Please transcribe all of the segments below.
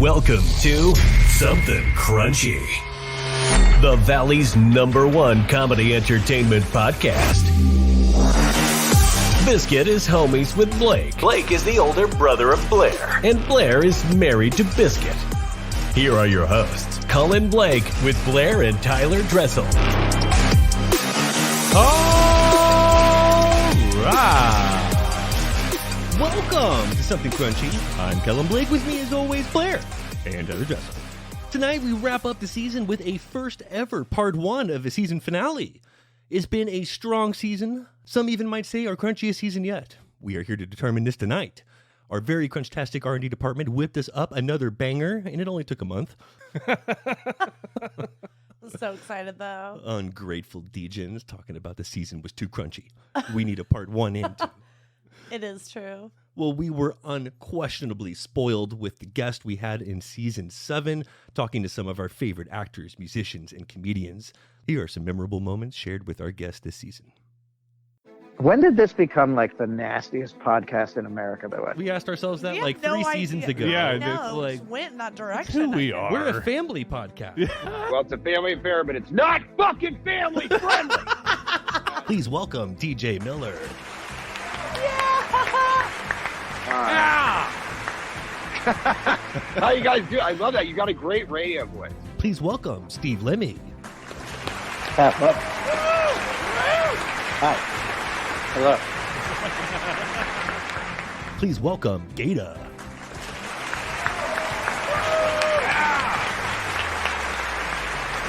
Welcome to Something Crunchy, the Valley's #1 comedy entertainment podcast. Biscuit is homies with Blake. Blake is the older brother of Blair. And Blair is married to Biscuit. Here are your hosts, Colin Blake with Blair and Tyler Dressel. All right. Welcome to Something Crunchy. I'm Colin Blake. With me, as always, Blair and Tyler Dressel. Tonight, we wrap up the season with a first ever part 1 of the season finale. It's been a strong season. Some even might say our crunchiest season yet. We are here to determine this tonight. Our very crunchtastic R&D department whipped us up another banger, and it only took a month. I'm so excited, though. Ungrateful degens talking about the season was too crunchy. We need a part 1 and 2. It is true. Well, we were unquestionably spoiled with the guest we had in season 7, talking to some of our favorite actors, musicians, and comedians. Here are some memorable moments shared with our guest this season. When did this become like the nastiest podcast in America, by the way? We asked ourselves that We like had no 3 seasons idea. ago. Yeah, No, like, it just went in that direction. Who we I think. are. we're a family podcast. Well, it's a family affair, but it's not fucking family friendly. Please welcome DJ Miller. How you guys do? I love that. You got a great radio voice. Please welcome Steve Lemmy. Hi. Hello. Please welcome Gata.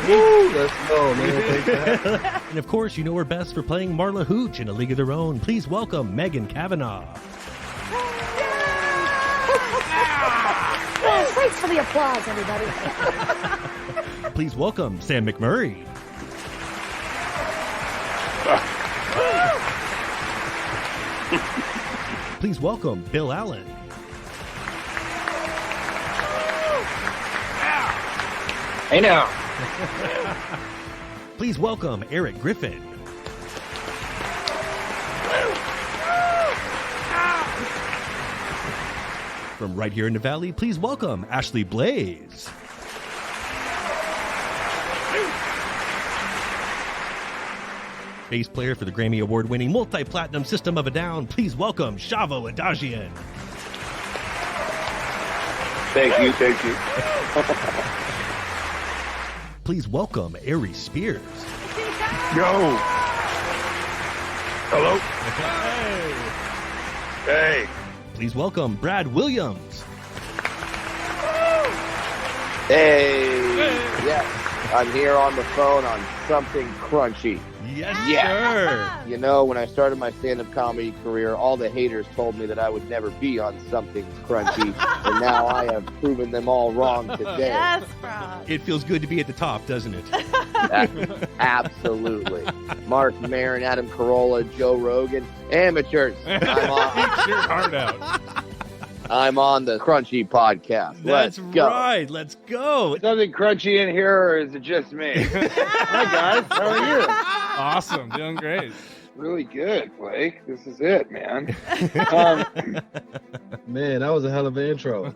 Woo, let's go, man. Take that. And of course, you know her best for playing Marla Hooch in A League of Their Own. Please welcome Megan Kavanaugh. Thanks for the applause, everybody. Please welcome Sam McMurray. Please welcome Bill Allen. Hey now. Please welcome Eric Griffin. From right here in the Valley, please welcome Ashley Blaze. Bass player for the Grammy Award-winning multi-platinum System of a Down, please welcome Shavo Adagian. Thank you. Please welcome Ari Spears. Yo. Hello. Hey. Please welcome Brad Williams. Hey, yes, I'm here on the phone on Something Crunchy. Yes, Yeah. sir. You know, when I started my stand-up comedy career, all the haters told me that I would never be on Something Crunchy, and now I have proven them all wrong today. Yes, Brad. It feels good to be at the top, doesn't it? Absolutely. Mark Maron, Adam Carolla, Joe Rogan, amateurs. Eat your heart out. I'm on the Crunchy podcast. That's Let's go. right. Let's go. Something crunchy in here, or is it just me? Hi guys, how are you? Awesome. Doing great. Really good, Blake. This is it, man. Man, that was a hell of an intro.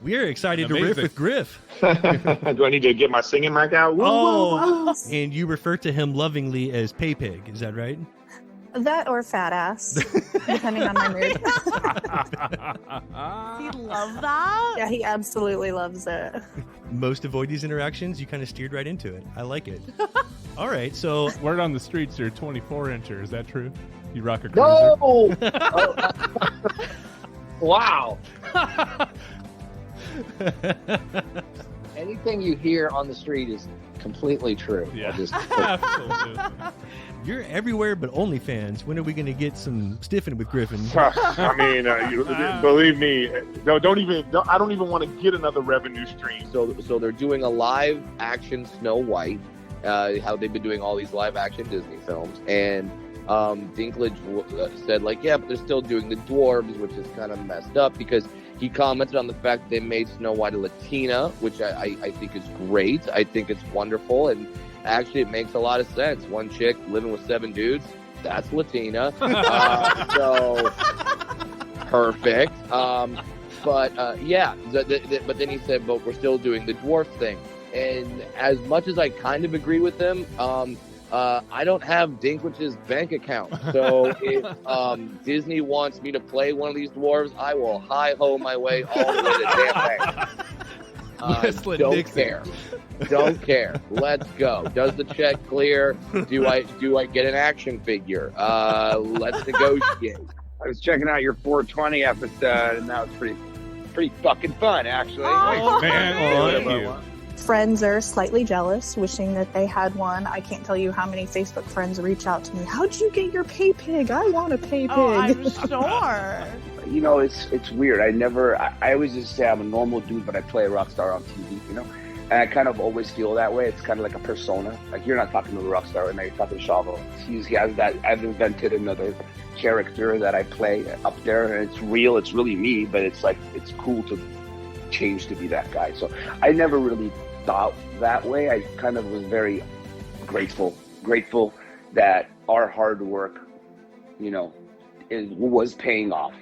We are excited to riff Amazing. with Griff. Do I need to get my singing mic out? Oh, and you refer to him lovingly as Pay Pig. Is that right? That or fat ass, depending on my mood. He loved that. Yeah, he absolutely loves it. Most avoid these interactions. You kind of steered right into it. I like it. All right. So Word on the streets, you're 24-incher. Is that true? You rock a cruiser? No! Wow. Anything you hear on the street is completely true. Yeah. I'll just- Absolutely. you're everywhere but OnlyFans. When are we going to get some stiffing with Griffin? I mean, believe me, I don't even want to get another revenue stream. So they're doing a live action Snow White, how they've been doing all these live action Disney films, and Dinklage said like, yeah, but they're still doing the dwarves, which is kind of messed up because he commented on the fact that they made Snow White a Latina, which I think is great. I think it's wonderful, and actually it makes a lot of sense. One chick living with 7 dudes, that's Latina. So perfect. But yeah, but then he said, but we're still doing the dwarf thing. And as much as I kind of agree with him, I don't have Dinklage's bank account. So if Disney wants me to play one of these dwarves, I will hi-ho my way all the way to damn bank. Don't care. Don't care. Let's go. Does the check clear? Do I get an action figure? Let's negotiate. I was checking out your 420 episode, and that was pretty fucking fun, actually. Oh, man. Thank you. Friends are slightly jealous, wishing that they had one. I can't tell you how many Facebook friends reach out to me. How'd you get your pay pig? I want a pay pig. Oh, I'm sure. You know, it's weird. I always just say I'm a normal dude, but I play a rock star on TV, you know? And I kind of always feel that way. It's kind of like a persona. Like, you're not talking to the rock star right now, you're talking to Chavo. He has that. I've invented another character that I play up there, and it's real. It's really me, but it's like, it's cool to change to be that guy. So I never really thought that way. I kind of was very grateful that our hard work, you know, was paying off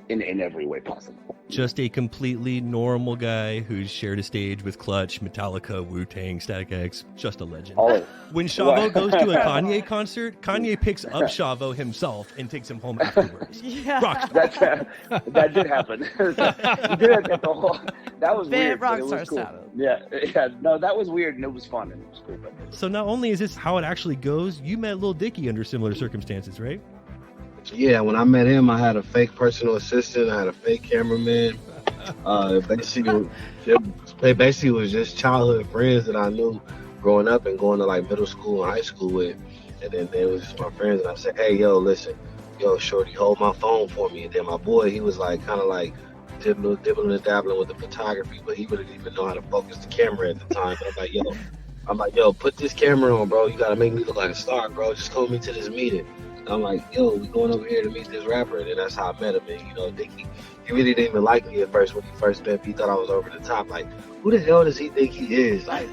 in every way possible. Just a completely normal guy who's shared a stage with Clutch, Metallica, Wu-Tang, Static X. Just a legend. When Chavo goes to a Kanye concert, Kanye picks up Chavo himself and takes him home afterwards. Yeah. That did happen. He did it the whole. That was weird. Rock But it star was cool. status. Yeah. No, that was weird, and it was fun, and it was cool. So not only is this how it actually goes, you met Lil Dicky under similar circumstances, right? Yeah, when I met him, I had a fake personal assistant. I had a fake cameraman. Basically was just childhood friends that I knew growing up and going to like middle school and high school with. And then they was just my friends. And I said, hey, yo, listen, shorty, hold my phone for me. And then my boy, he was like kind of like dibbling and dabbling with the photography, but he wouldn't even know how to focus the camera at the time. But I'm like, yo, put this camera on, bro. You got to make me look like a star, bro. Just come me to this meeting. I'm like, yo, we going over here to meet this rapper. And then that's how I met him. And, Dicky, he really didn't even like me at first when he first met me. He thought I was over the top. Like, who the hell does he think he is? Like,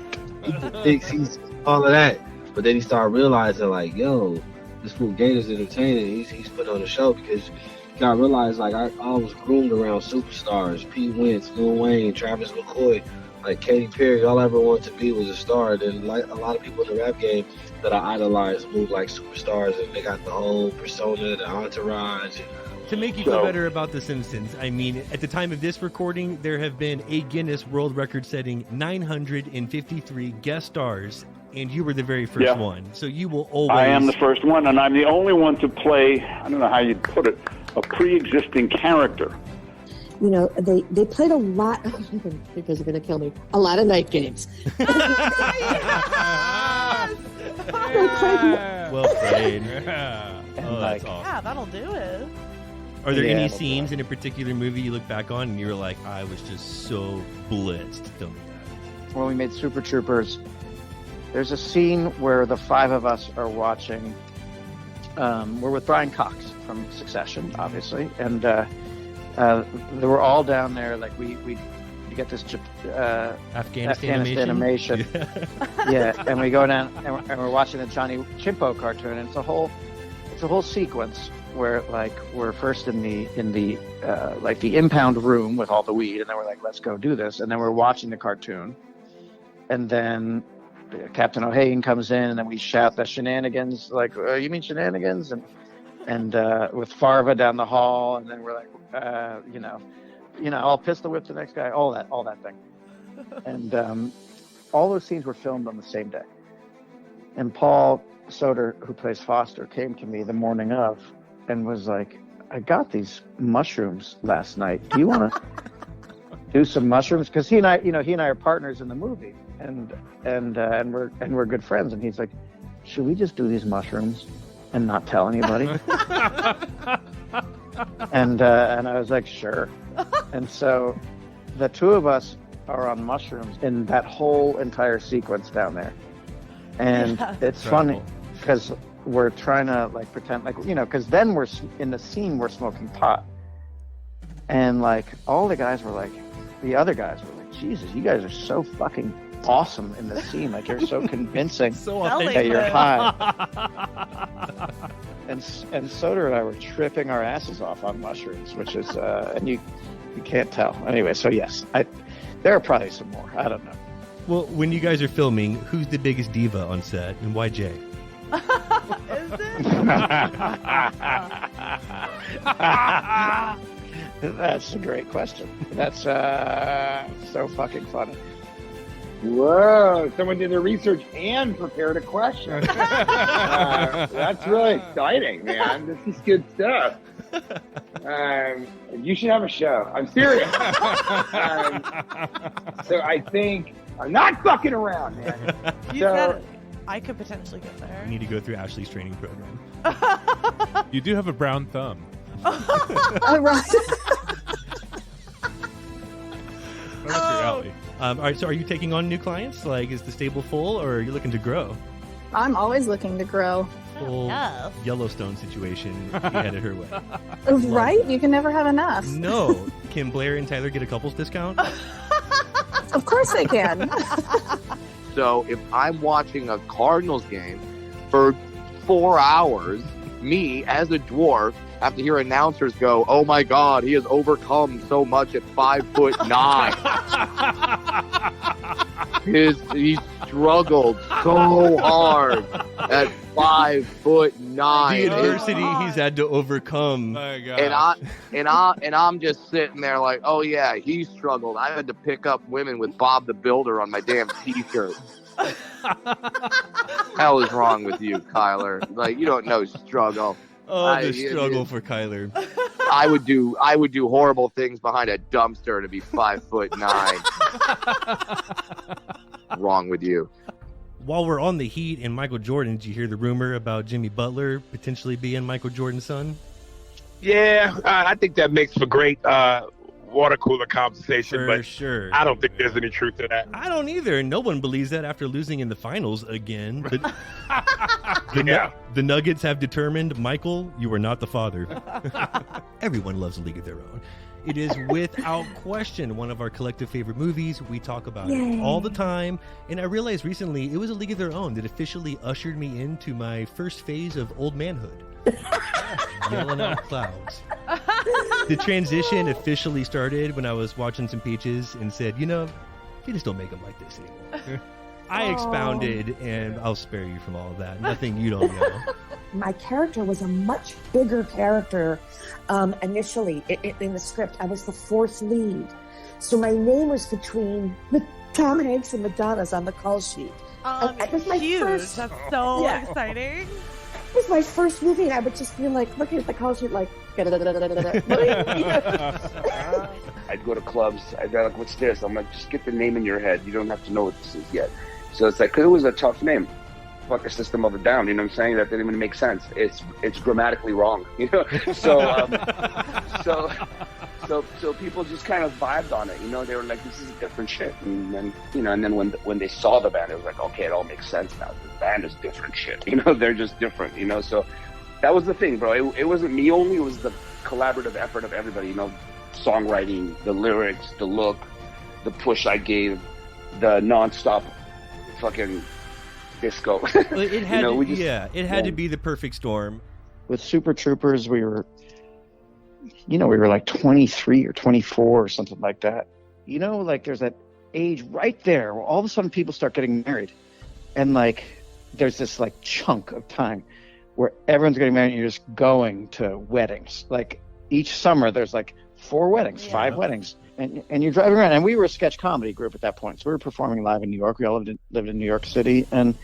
he thinks he's all of that. But then he started realizing, like, yo, this fool Gator's entertaining. He's put on a show because you got to realize, like, I was groomed around superstars. Pete Wentz, Lil Wayne, Travis McCoy, like Katy Perry. All I ever wanted to be was a star. Then, like, a lot of people in the rap game that I idolize move like superstars, and they got the whole persona, the entourage. To make you feel better about The Simpsons, I mean, at the time of this recording, there have been a Guinness World Record-setting 953 guest stars, and you were the very first one. So you will always... I am the first one, and I'm the only one to play, I don't know how you'd put it, a pre-existing character. You know, they played a lot, you guys are going to kill me, a lot of night games. Well played. Oh, that's awesome. Yeah, that'll do it. Are there any scenes in a particular movie you look back on and you're like, I was just so blitzed filming that? When we made Super Troopers, there's a scene where the five of us are watching. We're with Brian Cox from Succession, obviously, and they were all down there. Like we get this Afghanistan animation. Yeah, and we go down and we're watching the Johnny Chimpo cartoon, and it's a whole sequence where like we're first in the like the impound room with all the weed, and then we're like, let's go do this, and then we're watching the cartoon, and then Captain O'Hagan comes in, and then we shout the shenanigans, like, you mean shenanigans, and with Farva down the hall, and then we're like, I'll pistol whip the next guy, all that thing. And all those scenes were filmed on the same day. And Paul Soder, who plays Foster, came to me the morning of and was like, I got these mushrooms last night. Do you want to do some mushrooms? Because he and I are partners in the movie, and we're good friends. And he's like, should we just do these mushrooms and not tell anybody? And I was like, sure. And so the two of us are on mushrooms in that whole entire sequence down there. And it's funny because we're trying to like pretend like, because then we're in the scene, we're smoking pot. And like all the guys were like, the other guys were like, Jesus, you guys are so fucking awesome in this scene. Like you're so convincing so that you're high. and Soder and I were tripping our asses off on mushrooms, which is and you can't tell. Anyway, so yes, there are probably some more. I don't know. Well, when you guys are filming, who's the biggest diva on set, and why Jay? Is it? That's a great question. That's so fucking funny. Whoa, someone did their research and prepared a question. That's really exciting, man. This is good stuff. You should have a show. I'm serious. So I think I'm not fucking around, man. I could potentially get there. You need to go through Ashley's training program. You do have a brown thumb. All right. That's your alley. All right, so are you taking on new clients? Like, is the stable full, or are you looking to grow? I'm always looking to grow. Full Yellowstone situation headed her way. Right? You can never have enough. No. Can Blair and Tyler get a couples discount? Of course they can. So if I'm watching a Cardinals game for 4 hours, me as a dwarf have to hear announcers go, "Oh my God, he has overcome so much at 5'9". He struggled so hard at 5'9". The adversity he's had to overcome. My God. And I'm just sitting there like, oh yeah, he struggled. I had to pick up women with Bob the Builder on my damn t-shirt. Hell is wrong with you, Kyler? Like, you don't know struggle. Oh, the struggle for Kyler. I would do horrible things behind a dumpster to be 5'9". Wrong with you. While we're on the Heat and Michael Jordan, did you hear the rumor about Jimmy Butler potentially being Michael Jordan's son? Yeah, I think that makes for great water cooler conversation, but sure. I don't think there's any truth to that. I don't either. No one believes that after losing in the finals again. But the Nuggets have determined, Michael, you are not the father. Everyone loves A League of Their Own. It is without question one of our collective favorite movies. We talk about it all the time. And I realized recently it was A League of Their Own that officially ushered me into my first phase of old manhood. Yelling out clouds. The transition officially started when I was watching some Peaches and said, you just don't make them like this anymore. I expounded, and I'll spare you from all of that. Nothing you don't know. My character was a much bigger character initially in the script. I was the fourth lead. So my name was between Tom Hanks and Madonna's on the call sheet. It was my huge. first. That's so exciting. It was my first movie, and I would just be like looking at the call sheet like. I'd go to clubs. I'd be like, "What's this?" I'm like, "Just get the name in your head. You don't have to know what this is yet." So it's like, 'cause it was a tough name. Fuck a System of a Down. You know what I'm saying? That didn't even make sense. It's grammatically wrong. So people just kind of vibed on it. They were like, "This is different shit." And then and then when they saw the band, it was like, okay, it all makes sense now. The band is different shit. They're just different. So that was the thing, bro. It wasn't me only. It was the collaborative effort of everybody. Songwriting, the lyrics, the look, the push I gave, the nonstop fucking disco. Well, it had it had to be the perfect storm. With Super Troopers, we were like 23 or 24 or something like that. There's that age right there where all of a sudden people start getting married. And there's this chunk of time where everyone's getting married and you're just going to weddings. Each summer there's 4 weddings, 5 weddings. And you're driving around. And we were a sketch comedy group at that point. So we were performing live in New York. We all lived in New York City. And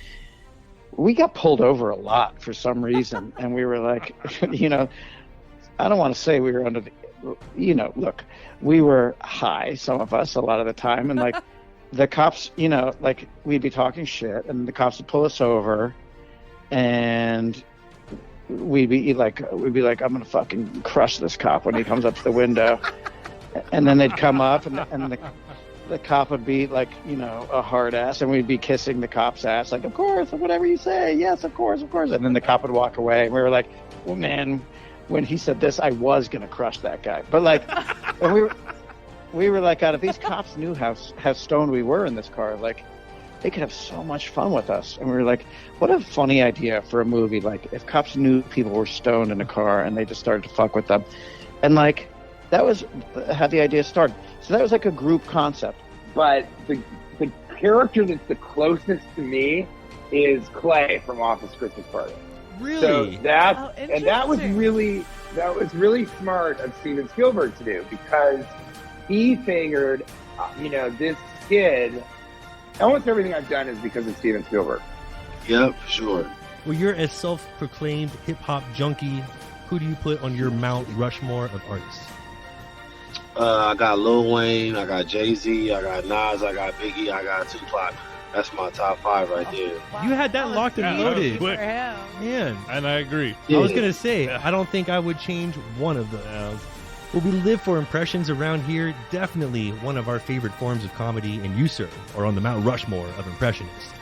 we got pulled over a lot for some reason. And we were like, I don't want to say we were under the, look, we were high, some of us, a lot of the time. And the cops, we'd be talking shit and the cops would pull us over and we'd be like, I'm going to fucking crush this cop when he comes up to the window. And then they'd come up and the cop would be a hard ass and we'd be kissing the cop's ass. Of course, whatever you say. Yes, of course. And then the cop would walk away and we were like, well, man, when he said this, I was going to crush that guy. But and we were out of these cops knew how stoned we were in this car. they could have so much fun with us. And we were like, what a funny idea for a movie. Like, if cops knew people were stoned in a car and they just started to fuck with them. And, like, that was how the idea started. So that was like a group concept. But the character that's the closest to me is Clay from Office Christmas Party. Really? So that was really smart of Steven Spielberg to do, because he figured, this kid, almost everything I've done is because of Steven Spielberg. Yep, for sure. Well, you're a self-proclaimed hip-hop junkie. Who do you put on your Mount Rushmore of artists? I got Lil Wayne, I got Jay-Z, I got Nas, I got Biggie, I got Tupac. That's my top 5 right there. You had that locked and loaded. Man. And I agree. I was going to say, I don't think I would change one of those. Well, we live for impressions around here. Definitely one of our favorite forms of comedy, and you, sir, are on the Mount Rushmore of impressionists.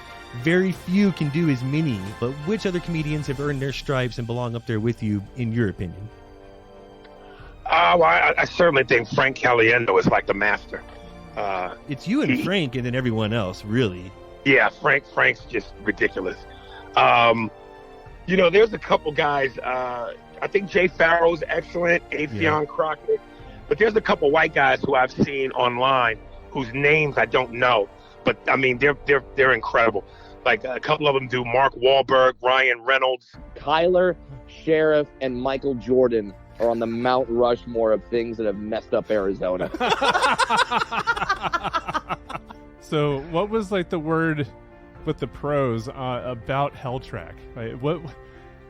Very few can do as many, but which other comedians have earned their stripes and belong up there with you, in your opinion? Well, I certainly think Frank Caliendo is like the master. It's you and Frank, and then everyone else, really. Yeah, Frank's just ridiculous. There's a couple guys. I think Jay Farrow's excellent, Afion Crockett. But there's a couple white guys who I've seen online whose names I don't know. But, I mean, they're incredible. Like, a couple of them do Mark Wahlberg, Ryan Reynolds. Tyler, Sheriff, and Michael Jordan are on the Mount Rushmore of things that have messed up Arizona. So what was like the word with the pros about Hell Track? Like, what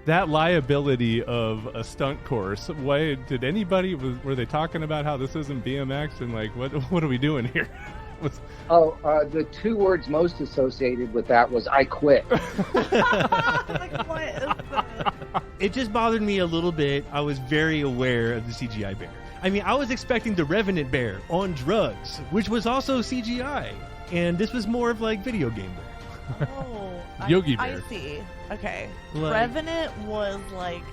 that liability of a stunt course? Why did anybody were they talking about how this isn't BMX and like what are we doing here? The 2 words most associated with that was I quit. It just bothered me a little bit. I was very aware of the CGI bear. I mean, I was expecting the Revenant bear on drugs, which was also CGI. And this was more of like video game bear. Yogi Bear. I see. Okay. Like- Revenant was like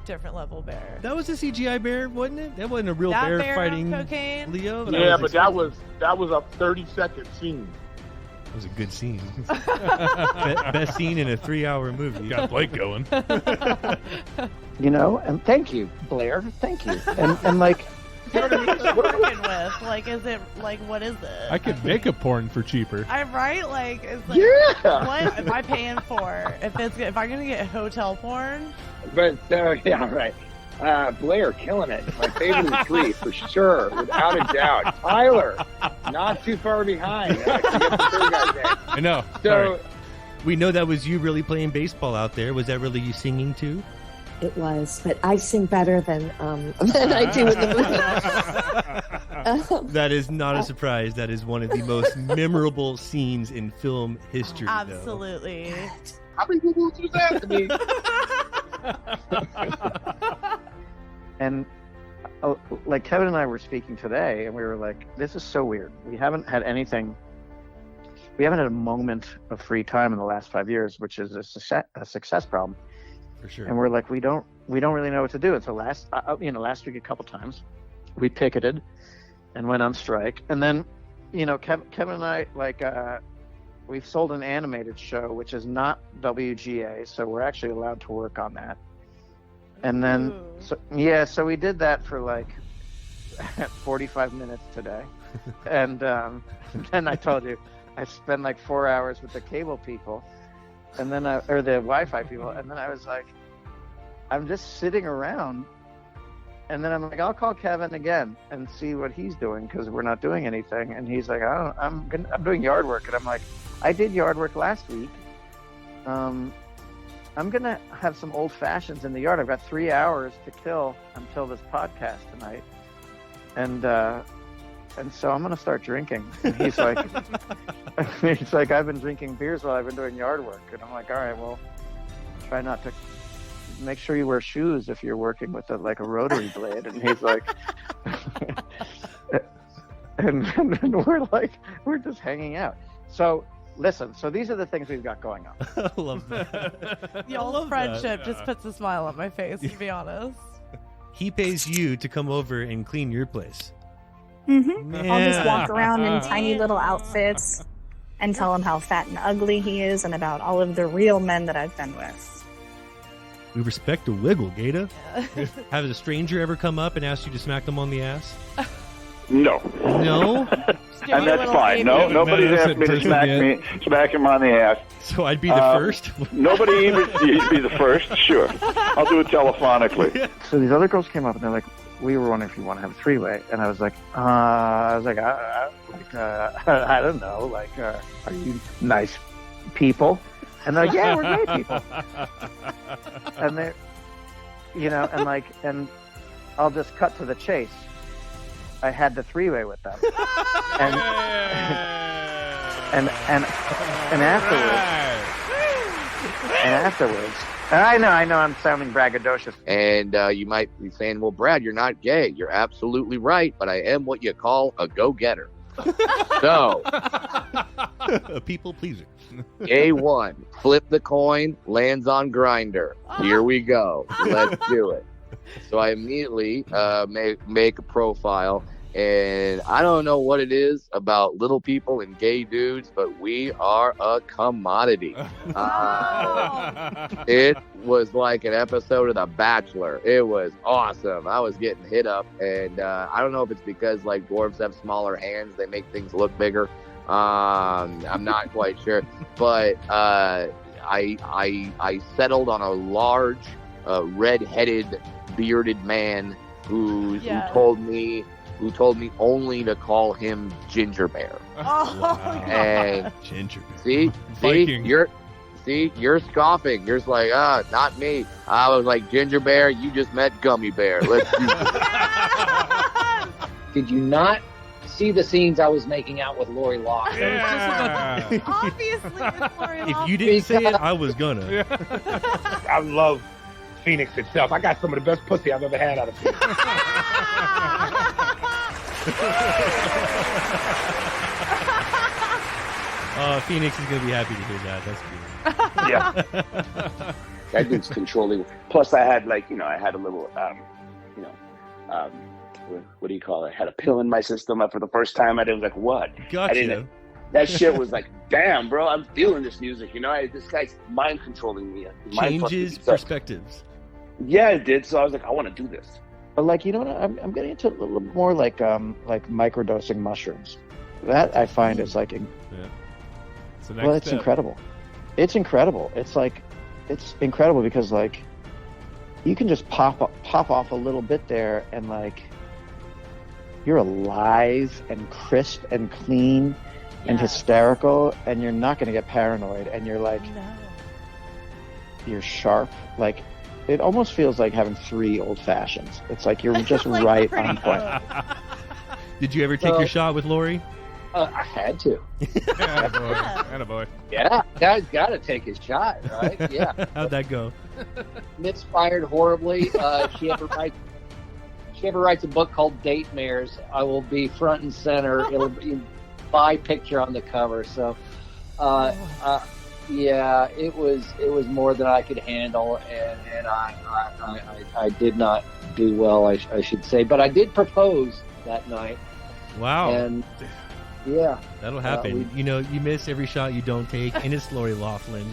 different level bear. That was a CGI bear, wasn't it? That wasn't a real That bear bear fighting on cocaine? Leo. Yeah, but that was a 30-second scene. It was a good scene. Best scene in a 3-hour movie. Got Blake going. And thank you, Blair. Thank you. And like, What are you working with? Like, is it like what is it? I could make a porn for cheaper. I'm right. Like, it's like, what am I paying for? If I'm gonna get hotel porn? But right. Blair killing it. My favorite of 3 for sure, without a doubt. Tyler, not too far behind. I know. So we know that was you really playing baseball out there. Was that really you singing too? It was, but I sing better than I do in the movie. That is not a surprise. That is one of the most memorable scenes in film history. Absolutely. How many people was that to me? And like Kevin and I were speaking today, and we were like, this is so weird. We haven't had a moment of free time in the last 5 years, which is a success problem. For sure. And we're like, we don't really know what to do. And so last week a couple times we picketed and went on strike. And then, Kevin and I, like, we've sold an animated show, which is not WGA. So we're actually allowed to work on that. And then, so we did that for like 45 minutes today. And then I told you, I spent like 4 hours with the cable people. And then, or the Wi-Fi people, and then I was like, I'm just sitting around, and then I'm like, I'll call Kevin again and see what he's doing, because we're not doing anything. And he's like, I'm doing yard work, and I'm like, I did yard work last week. I'm gonna have some old fashions in the yard. I've got 3 hours to kill until this podcast tonight, and so I'm gonna start drinking. And he's like, I've been drinking beers while I've been doing yard work. And I'm like, all right, well, try not to. Make sure you wear shoes if you're working with a rotary blade. And he's like, and we're just hanging out. So listen, so these are the things we've got going on. I love that. The old friendship just puts a smile on my face, to be honest. He pays you to come over and clean your place. Mm-hmm. I'll just walk around in tiny little outfits. and tell him how fat and ugly he is and about all of the real men that I've been with. We respect the wiggle, Gata. Has a stranger ever come up and asked you to smack them on the ass? No. No? And that's fine. No, nobody's asked me to smack him on the ass. So I'd be the first? Nobody even, you'd be the first? Sure. I'll do it telephonically. So these other girls came up and they're like, we were wondering if you want to have a three-way. And I was like, I don't know, like, are you nice people? And they're like, yeah, we're great people. And they're, and I'll just cut to the chase. I had the three-way with them. And afterwards, and I know I'm sounding braggadocious. And you might be saying, well, Brad, you're not gay. You're absolutely right, but I am what you call a go-getter. So, a people pleaser. A1, flip the coin, lands on Grindr. Here we go. Let's do it. So I immediately make a profile, and I don't know what it is about little people and gay dudes, but we are a commodity. It was like an episode of The Bachelor. It was awesome. I was getting hit up, and I don't know if it's because like dwarves have smaller hands, they make things look bigger. I'm not quite sure, but I settled on a large, red-headed, bearded man who told me only to call him Ginger Bear. Oh, wow. And Ginger Bear. See, you're scoffing. You're just like, not me. I was like, Ginger Bear, you just met Gummy Bear. Let's do this. Did you not see the scenes I was making out with Lori Loughlin? Yeah. Obviously, it's Lori If you didn't say it, I was gonna. I love Phoenix itself. I got some of the best pussy I've ever had out of Phoenix. Phoenix is gonna be happy to hear that. That's good. Yeah. That dude's controlling. Plus, I had I had a little, what do you call it? I had a pill in my system for the first time. I was like, what? Gotcha. That shit was like, damn, bro, I'm feeling this music. This guy's mind controlling me. Changes perspectives. Yeah, it did. So I was like, I want to do this. But I'm getting into a little more like microdosing mushrooms. That I find is like, it's incredible. It's incredible. It's incredible because you can just pop off a little bit there and you're alive and crisp and clean and hysterical, and you're not going to get paranoid, and you're you're sharp. It almost feels like having 3 old fashions. It's like you're just right on point. Did you ever take your shot with Lori? I had to. Attaboy. Yeah, guy's got to take his shot, right? Yeah. How'd that go? Misfired horribly. She ever writes a book called Date Mares. I will be front and center. It'll be my picture on the cover. So, yeah, it was more than I could handle, and I did not do well, I should say. But I did propose that night. Wow. And yeah, that'll happen. You miss every shot you don't take, and it's Lori Loughlin.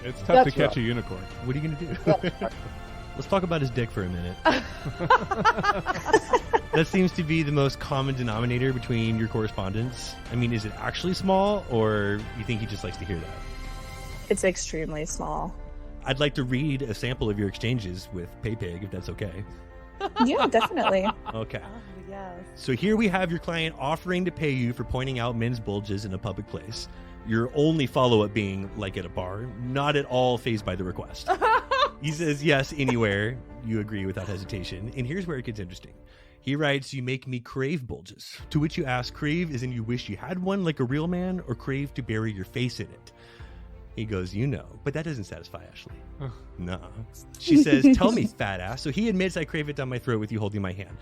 It's tough to catch a unicorn. What are you gonna do? Let's talk about his dick for a minute. That seems to be the most common denominator between your correspondence. I mean, is it actually small, or you think he just likes to hear that? It's extremely small. I'd like to read a sample of your exchanges with PayPig, if that's okay. Yeah, definitely. Okay. Yes. So here we have your client offering to pay you for pointing out men's bulges in a public place. Your only follow-up being, like at a bar, not at all fazed by the request. He says yes anywhere. You agree without hesitation. And here's where it gets interesting. He writes, you make me crave bulges. To which you ask, crave as in you wish you had one like a real man, or crave to bury your face in it? He goes, but that doesn't satisfy Ashley. No. She says, tell me, fat ass. So he admits I crave it down my throat with you holding my hand.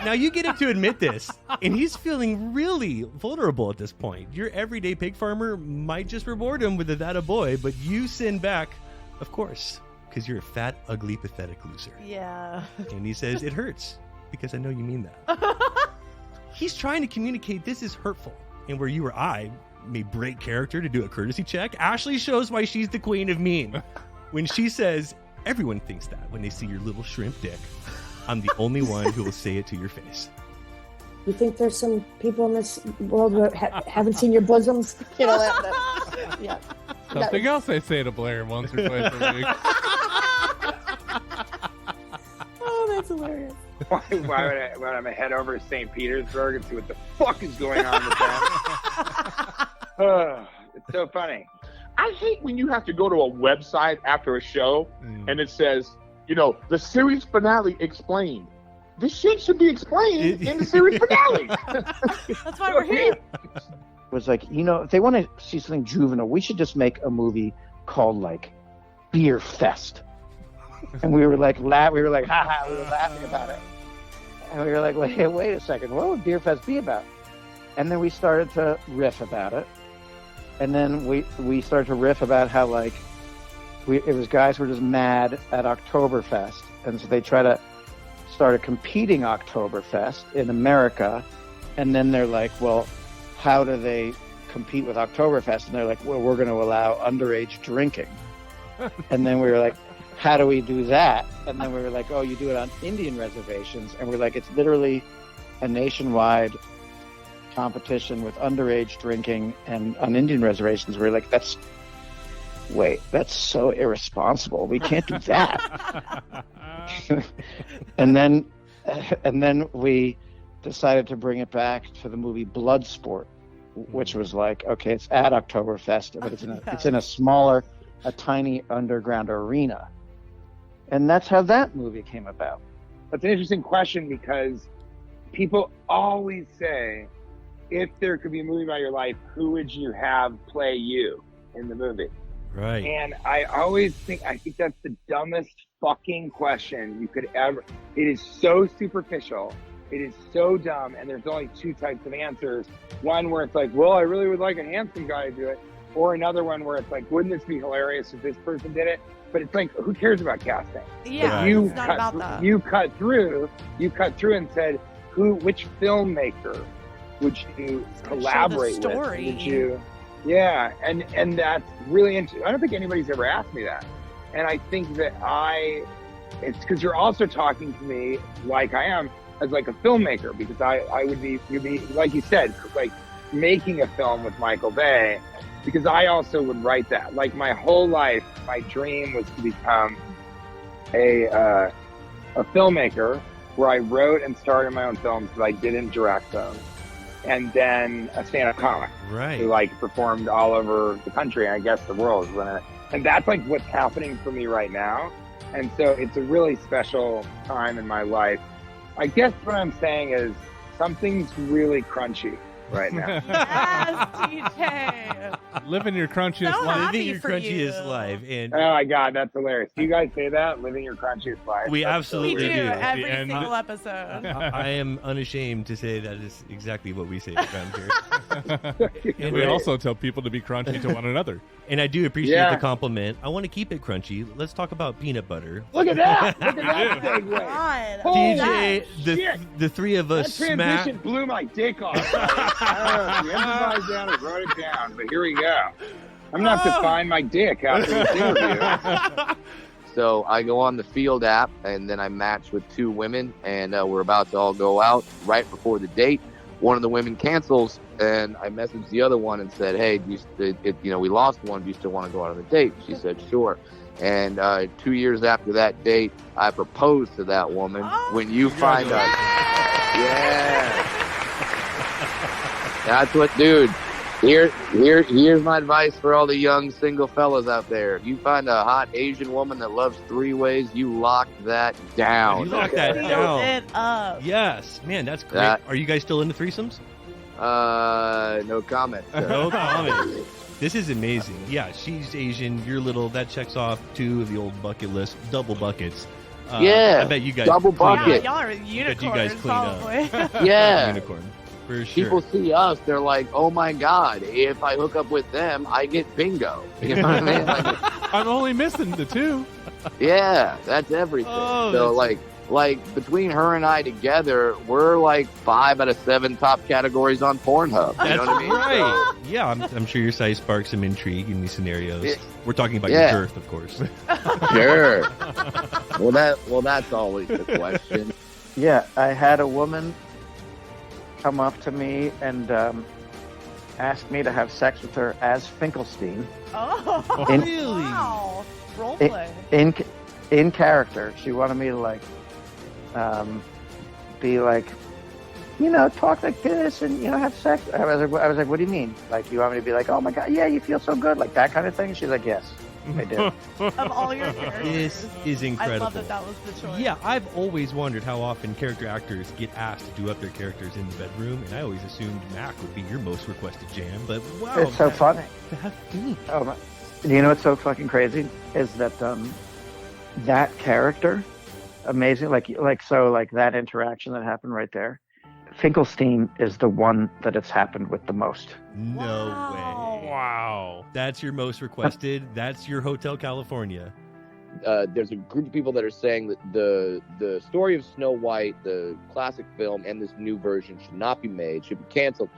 Now you get him to admit this, and he's feeling really vulnerable at this point. Your everyday pig farmer might just reward him with a that a boy, but you send back, of course, because you're a fat, ugly, pathetic loser. Yeah. And he says, it hurts, because I know you mean that. He's trying to communicate this is hurtful, and where you or I may break character to do a courtesy check. Ashley shows why she's the queen of mean. When she says, everyone thinks that when they see your little shrimp dick. I'm the only one who will say it to your face. You think there's some people in this world who haven't seen your bosoms? You know, yeah. Something else I say to Blair once or twice a week. Oh, that's hilarious. Why would I head over to St. Petersburg and see what the fuck is going on with them? It's so funny. I hate when you have to go to a website after a show and it says, the series finale explained. This shit should be explained in the series finale. That's why we're here. It was like, if they want to see something juvenile, we should just make a movie called like Beer Fest. And we were like, we were laughing about it. And we were like, wait a second, what would Beer Fest be about? And then we started to riff about it. And then we started to riff about how like it was guys who were just mad at Oktoberfest, and so they try to start a competing Oktoberfest in America, and then they're like, well, how do they compete with Oktoberfest? And they're like, well, we're going to allow underage drinking. And then we were like, how do we do that? And then we were like, oh, you do it on Indian reservations. And we're like, it's literally a nationwide competition with underage drinking and on Indian reservations. We're like, that's so irresponsible. We can't do that. and then we decided to bring it back to the movie Bloodsport, which was like, okay, it's at Oktoberfest, but it's in a tiny underground arena. And that's how that movie came about. That's an interesting question because people always say, if there could be a movie about your life, who would you have play you in the movie? Right. And I think that's the dumbest fucking question you could ever. It is so superficial. It is so dumb. And there's only two types of answers. One where it's like, well, I really would like a handsome guy to do it. Or another one where it's like, wouldn't this be hilarious if this person did it? But it's like, who cares about casting? Yeah, it's not about that. You cut through and said, which filmmaker would you collaborate with? Would you? Yeah, and that's really interesting. I don't think anybody's ever asked me that. And I think that it's because you're also talking to me like I am as like a filmmaker, because you'd be, like you said, like making a film with Michael Bay, because I also would write that. Like my whole life, my dream was to become a filmmaker where I wrote and starred in my own films, but I didn't direct them. And then a stand-up comic who like performed all over the country, and I guess the world. And that's like what's happening for me right now. And so it's a really special time in my life. I guess what I'm saying is something's really crunchy right now. Yes, DJ. Living your crunchiest So life. happy Living your for crunchiest you. life. And Oh my God, that's hilarious. Do you guys say that? Living your crunchiest life? we That's so We absolutely do weird. every And- single episode. I am unashamed to say that is exactly what we say around here. And We also tell people to be crunchy to one another. And I do appreciate Yeah. the compliment. I want to keep it crunchy. Let's talk about peanut butter. Look at that! Look at that segue! God. Holy DJ, shit. the three of That us transition smack. blew my dick off. I don't know if you improvised down or wrote it down, but here we go. I'm gonna have to find my dick after this interview. So I go on the Field app, and then I match with two women, and we're about to all go out. Right before the date, one of the women cancels, and I messaged the other one and said, "Hey, we lost one. Do you still want to go out on a date?" She said, "Sure." And 2 years after that date, I proposed to that woman. When you find out, that's what, dude. Here's my advice for all the young single fellas out there. If you find a hot Asian woman that loves three ways, you lock that down. You lock that Seal down. it up. Yes, man, that's great. That- Are you guys still into threesomes? No comment. No comment. This is amazing. Yeah, she's Asian. You're little. That checks off two of the old bucket list, double buckets. Yeah, I bet you guys double clean up. bucket. Y'all are I bet unicorns, you guys clean probably. up. Yeah. Unicorn. For sure. People see us, they're like, "Oh my God! If I hook up with them, I get bingo." You know what I mean? Like, I'm only missing the two. yeah, that's everything. Oh, so that's- like, like between her and I together, we're like 5 out of 7 top categories on Pornhub. You know what I mean? Right. Yeah, I'm sure your size sparks some intrigue in these scenarios. We're talking about Yeah. your girth, of course. Sure. Well, that's always the question. Yeah, I had a woman come up to me and asked me to have sex with her as Finkelstein. Oh, In- Really? wow. Role In, play. in character. She wanted me to like be like, talk like this and have sex. I was like, what do you mean? Like, you want me to be like, oh my god, yeah, you feel so good, like that kind of thing? She's like, yes, I do. Of all your characters. This is incredible. I love that was the choice. Yeah, I've always wondered how often character actors get asked to do up their characters in the bedroom, and I always assumed Mac would be your most requested jam, but wow. It's so funny. That thing. Oh my! You know what's so fucking crazy is that that character, amazing, like that interaction that happened right there. Finkelstein is the one that it's happened with the most. No way. Wow. That's your most requested. That's your Hotel California. There's a group of people that are saying that the story of Snow White, the classic film, and this new version should not be made, should be canceled,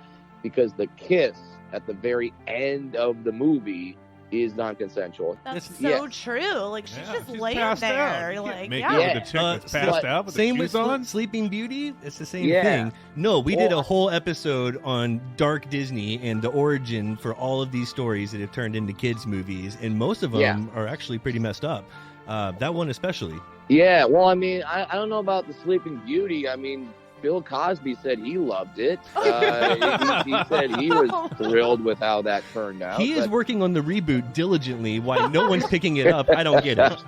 because the kiss at the very end of the movie is non-consensual. That's so true. Like, she's just laying there. Like, Make it with a chick that's passed out with same the with shoes on. Sleeping Beauty. It's the same Yeah. thing. No, we did a whole episode on Dark Disney and the origin for all of these stories that have turned into kids' movies, and most of them are actually pretty messed up. That one especially. Yeah, well, I mean, I don't know about the Sleeping Beauty. I mean, Bill Cosby said he loved it. He said he was thrilled with how that turned out. He is working on the reboot diligently. Why no one's picking it up? I don't get it.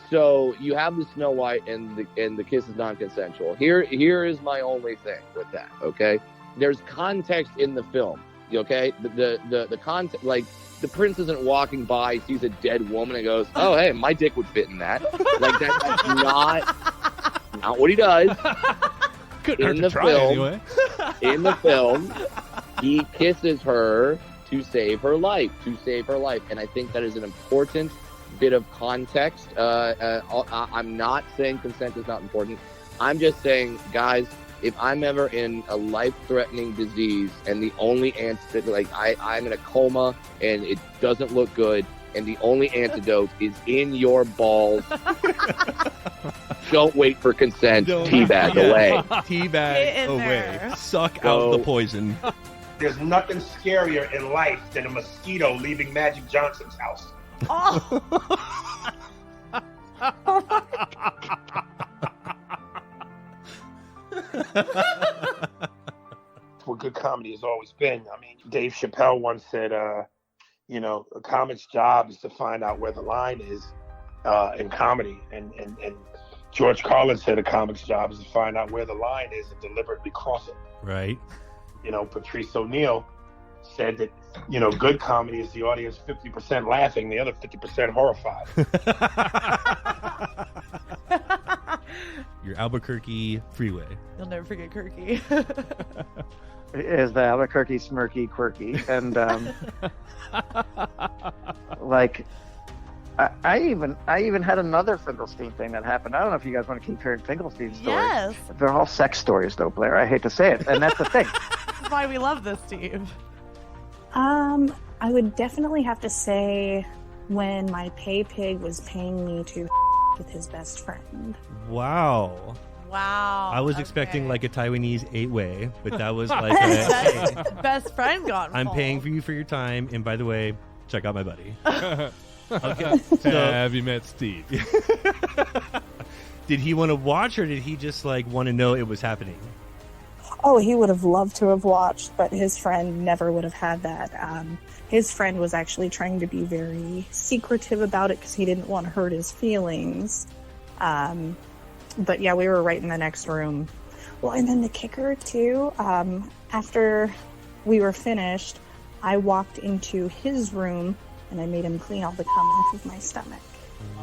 So you have the Snow White and the kiss is non-consensual. Here is my only thing with that. Okay, there's context in the film. Okay, the context, like the prince isn't walking by, sees a dead woman, and goes, "Oh, hey, my dick would fit in that." Like that's not what he does. In the film, in the film, he kisses her to save her life, and I think that is an important bit of context. I'm not saying consent is not important. I'm just saying, guys, if I'm ever in a life-threatening disease and the only answer, like I'm in a coma and it doesn't look good, and the only antidote is in your balls, don't wait for consent. Teabag away. Teabag away. Suck out the poison. There's nothing scarier in life than a mosquito leaving Magic Johnson's house. Oh. What good comedy has always been. I mean, Dave Chappelle once said, a comic's job is to find out where the line is in comedy. And George Carlin said a comic's job is to find out where the line is and deliberately cross it. Right. Patrice O'Neill said that, good comedy is the audience 50% laughing, the other 50% horrified. Your Albuquerque freeway. You'll never forget Kirky. Is the Albuquerque smirky quirky, and like I even had another Finkelstein thing that happened. I don't know if you guys want to keep hearing Finkelstein stories. Yes. They're all sex stories, though, Blair. I hate to say it, and that's the thing. That's why we love this, Steve. I would definitely have to say when my pay pig was paying me to with his best friend. Wow. Wow. I was expecting like a Taiwanese 8-way, but that was like a, best friend got involved. I'm paying for you for your time, and by the way, check out my buddy. Okay. Have you met Steve? Did he want to watch, or did he just like want to know it was happening? Oh, he would have loved to have watched, but his friend never would have had that. His friend was actually trying to be very secretive about it because he didn't want to hurt his feelings. But yeah, we were right in the next room. Well, and then the kicker too, after we were finished, I walked into his room and I made him clean all the cum off of my stomach.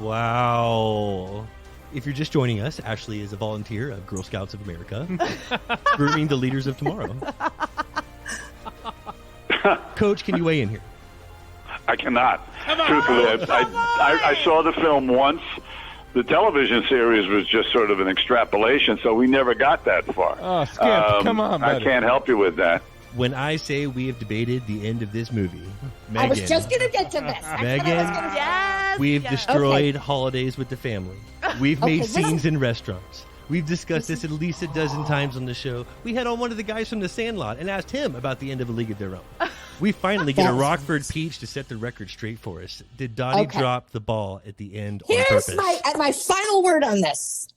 Wow. If you're just joining us, Ashley is a volunteer of Girl Scouts of America, grooming the leaders of tomorrow. Coach, can you weigh in here? I cannot. Truthfully, I saw the film once. The television series was just sort of an extrapolation, so we never got that far. Oh, Skip, come on, buddy. I can't help you with that. When I say we have debated the end of this movie, I was Megan, just going to get to this. That's Megan, what I was gonna say. Yes. we've yes. destroyed holidays with the family. We've made listen. scenes in restaurants. We've discussed this at least a dozen times on the show. We had on one of the guys from The Sandlot and asked him about the end of A League of Their Own. We finally get a Rockford Peach to set the record straight for us. Did Dottie drop the ball at the end on Here's purpose? my final word on this.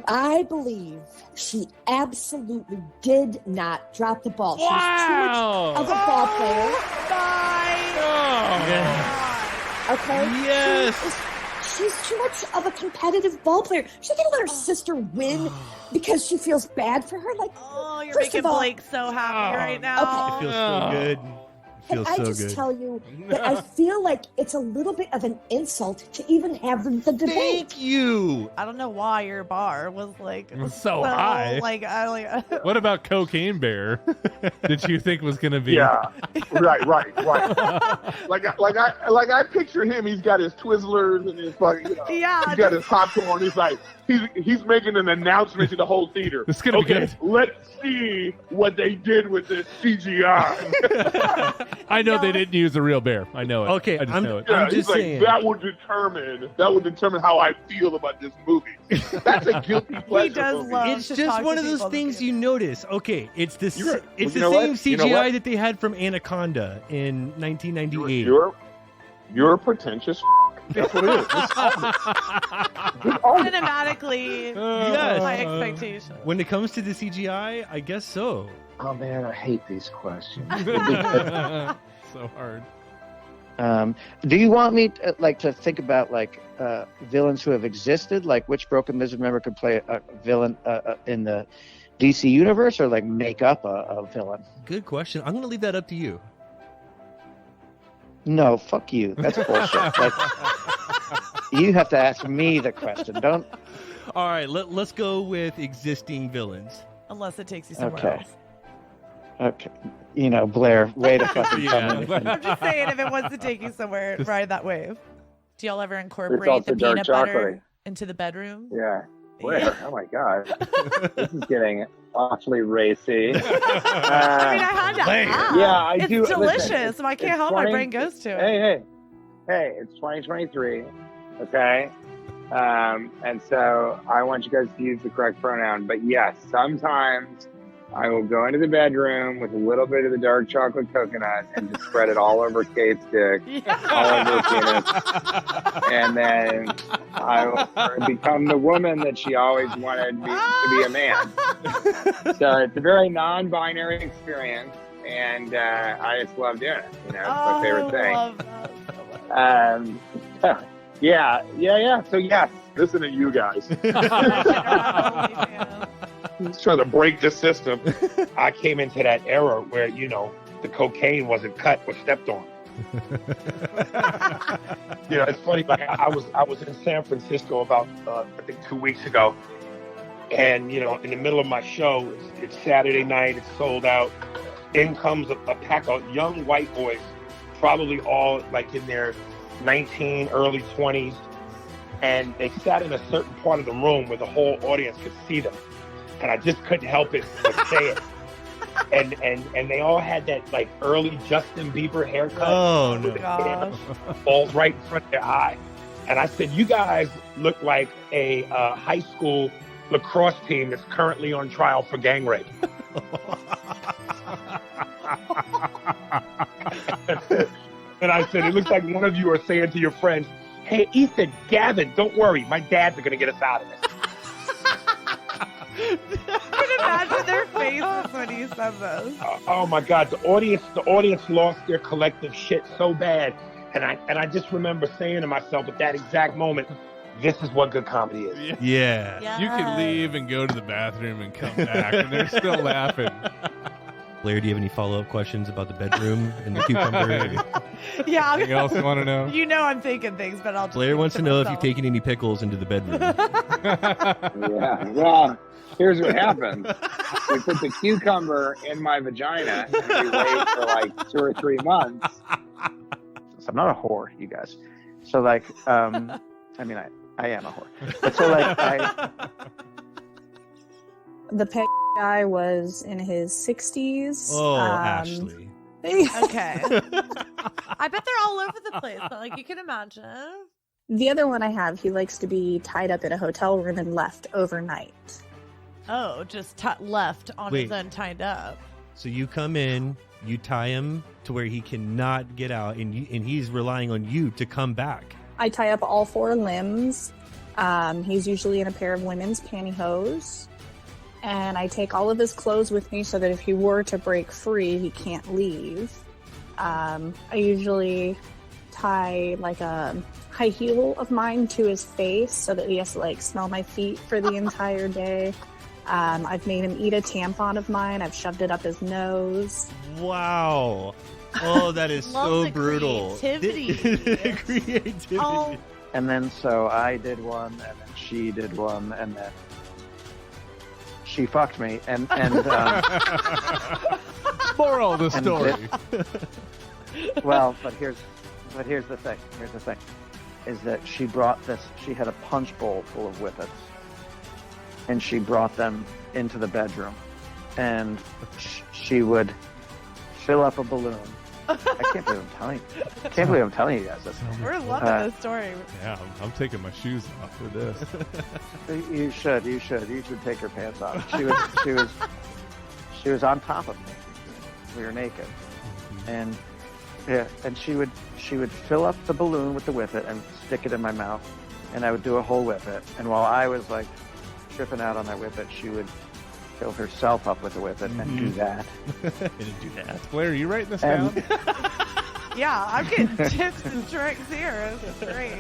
I believe she absolutely did not drop the ball. Wow. She's too much of a ball player. Okay? Yes. She's too much of a competitive ball player. She's going to let her sister win because she feels bad for her. Like, Oh, you're first making of all, Blake so happy right now. It feels so good. It can feels I so just good. tell you that I feel like it's a little bit of an insult to even have the debate. Thank you. I don't know why your bar was like So high. Like What about Cocaine Bear? Did you think was going to be? Yeah, right. like I picture him. He's got his Twizzlers and his fucking. Yeah, He's got his popcorn. He's like he's making an announcement to the whole theater. It's gonna be good. Let's see what they did with this CGI. I know they didn't use a real bear. I know it. Okay, I just know it. Yeah, I'm he's just like, saying. that would determine how I feel about this movie. That's a guilty pleasure. He does movie. love It's to just talk one to of those people. things you notice. Okay, it's the You're right. it's You the know same what? You know CGI what? that they had from Anaconda in 1998. You're pretentious. That's what it is. Cinematically, Yes. my expectation. When it comes to the CGI, I guess so. Oh man, I hate these questions. So hard. Do you want me to think about villains who have existed, like which Broken Lizard member could play a villain in the DC universe, or like make up a villain? Good question. I'm going to leave that up to you. No, fuck you. That's bullshit. You have to ask me the question. Don't. All right, let's go with existing villains. Unless it takes you somewhere Okay. else. Okay. Blair, way to fucking come in. I'm just saying, if it wants to take you somewhere, ride that wave. Do y'all ever It's incorporate also the dark peanut butter chocolate. into the bedroom? Yeah. Where? Oh my god. This is getting awfully racy. I mean, I had to ask. Yeah, I it's do. delicious. Listen, so I can't it's help my brain goes to it. Hey, it's 2023, okay? And so I want you guys to use the correct pronoun. But yes, sometimes I will go into the bedroom with a little bit of the dark chocolate coconut and just spread it all over Kate's dick, all over her penis. And then I will become the woman that she always wanted me to be a man. So it's a very non-binary experience, and I just love doing it. It's my favorite thing. Yeah. So yes, Listen to you guys. He's trying to break the system. I came into that era where, the cocaine wasn't cut or stepped on. It's funny. Like I was in San Francisco about I think 2 weeks ago, and in the middle of my show, it's Saturday night. It's sold out. In comes a pack of young white boys, probably all like in their 19, early 20s, and they sat in a certain part of the room where the whole audience could see them, and I just couldn't help it but say it. And they all had that like early Justin Bieber haircut. Oh no! Gosh. Balls right in front of their eye. And I said, you guys look like a high school lacrosse team that's currently on trial for gang rape. And I said, it looks like one of you are saying to your friends, hey, Ethan, Gavin, don't worry, my dads are going to get us out of this. I can imagine their faces when he said this. Oh my God, the audience lost their collective shit so bad. And I just remember saying to myself at that exact moment, this is what good comedy is. Yeah. You can leave and go to the bathroom and come back, and they're still laughing. Blair, do you have any follow-up questions about the bedroom and the cucumber? Yeah. Anything else you want to know? I'm thinking things, but I'll just Blair wants to know if you've taken any pickles into the bedroom. Yeah. Well, here's what happens. We put the cucumber in my vagina and we wait for like 2 or 3 months. So I'm not a whore, you guys. So like, I mean, I am a whore. But so like, The peg guy was in his 60s. Oh, Ashley. Okay. I bet they're all over the place, but like you can imagine. The other one I have, he likes to be tied up in a hotel room and left overnight. Oh, just left on his Wait. own, tied up. So you come in, you tie him to where he cannot get out, and he's relying on you to come back. I tie up all 4 limbs. He's usually in a pair of women's pantyhose. And I take all of his clothes with me so that if he were to break free, he can't leave. I usually tie like a high heel of mine to his face so that he has to like smell my feet for the entire day. I've made him eat a tampon of mine. I've shoved it up his nose. Wow. Oh, that is so brutal. Creativity. Creativity. Oh. and then so I did one, and then she did one, and then she fucked me, and moral of the story. Well, but here's the thing. Here's the thing, is that she brought this. She had a punch bowl full of whippets, and she brought them into the bedroom, and she would fill up a balloon. I can't believe I'm telling you guys this. We're loving this story. Yeah, I'm taking my shoes off for this. You should take your pants off. She was on top of me. We were naked, and she would fill up the balloon with the whippet and stick it in my mouth, and I would do a whole whippet. And while I was like tripping out on that whippet, she would fill herself up with a whippet and do that. And do that. Blair, are you writing this down? Yeah, I'm getting tips and tricks here. This is great.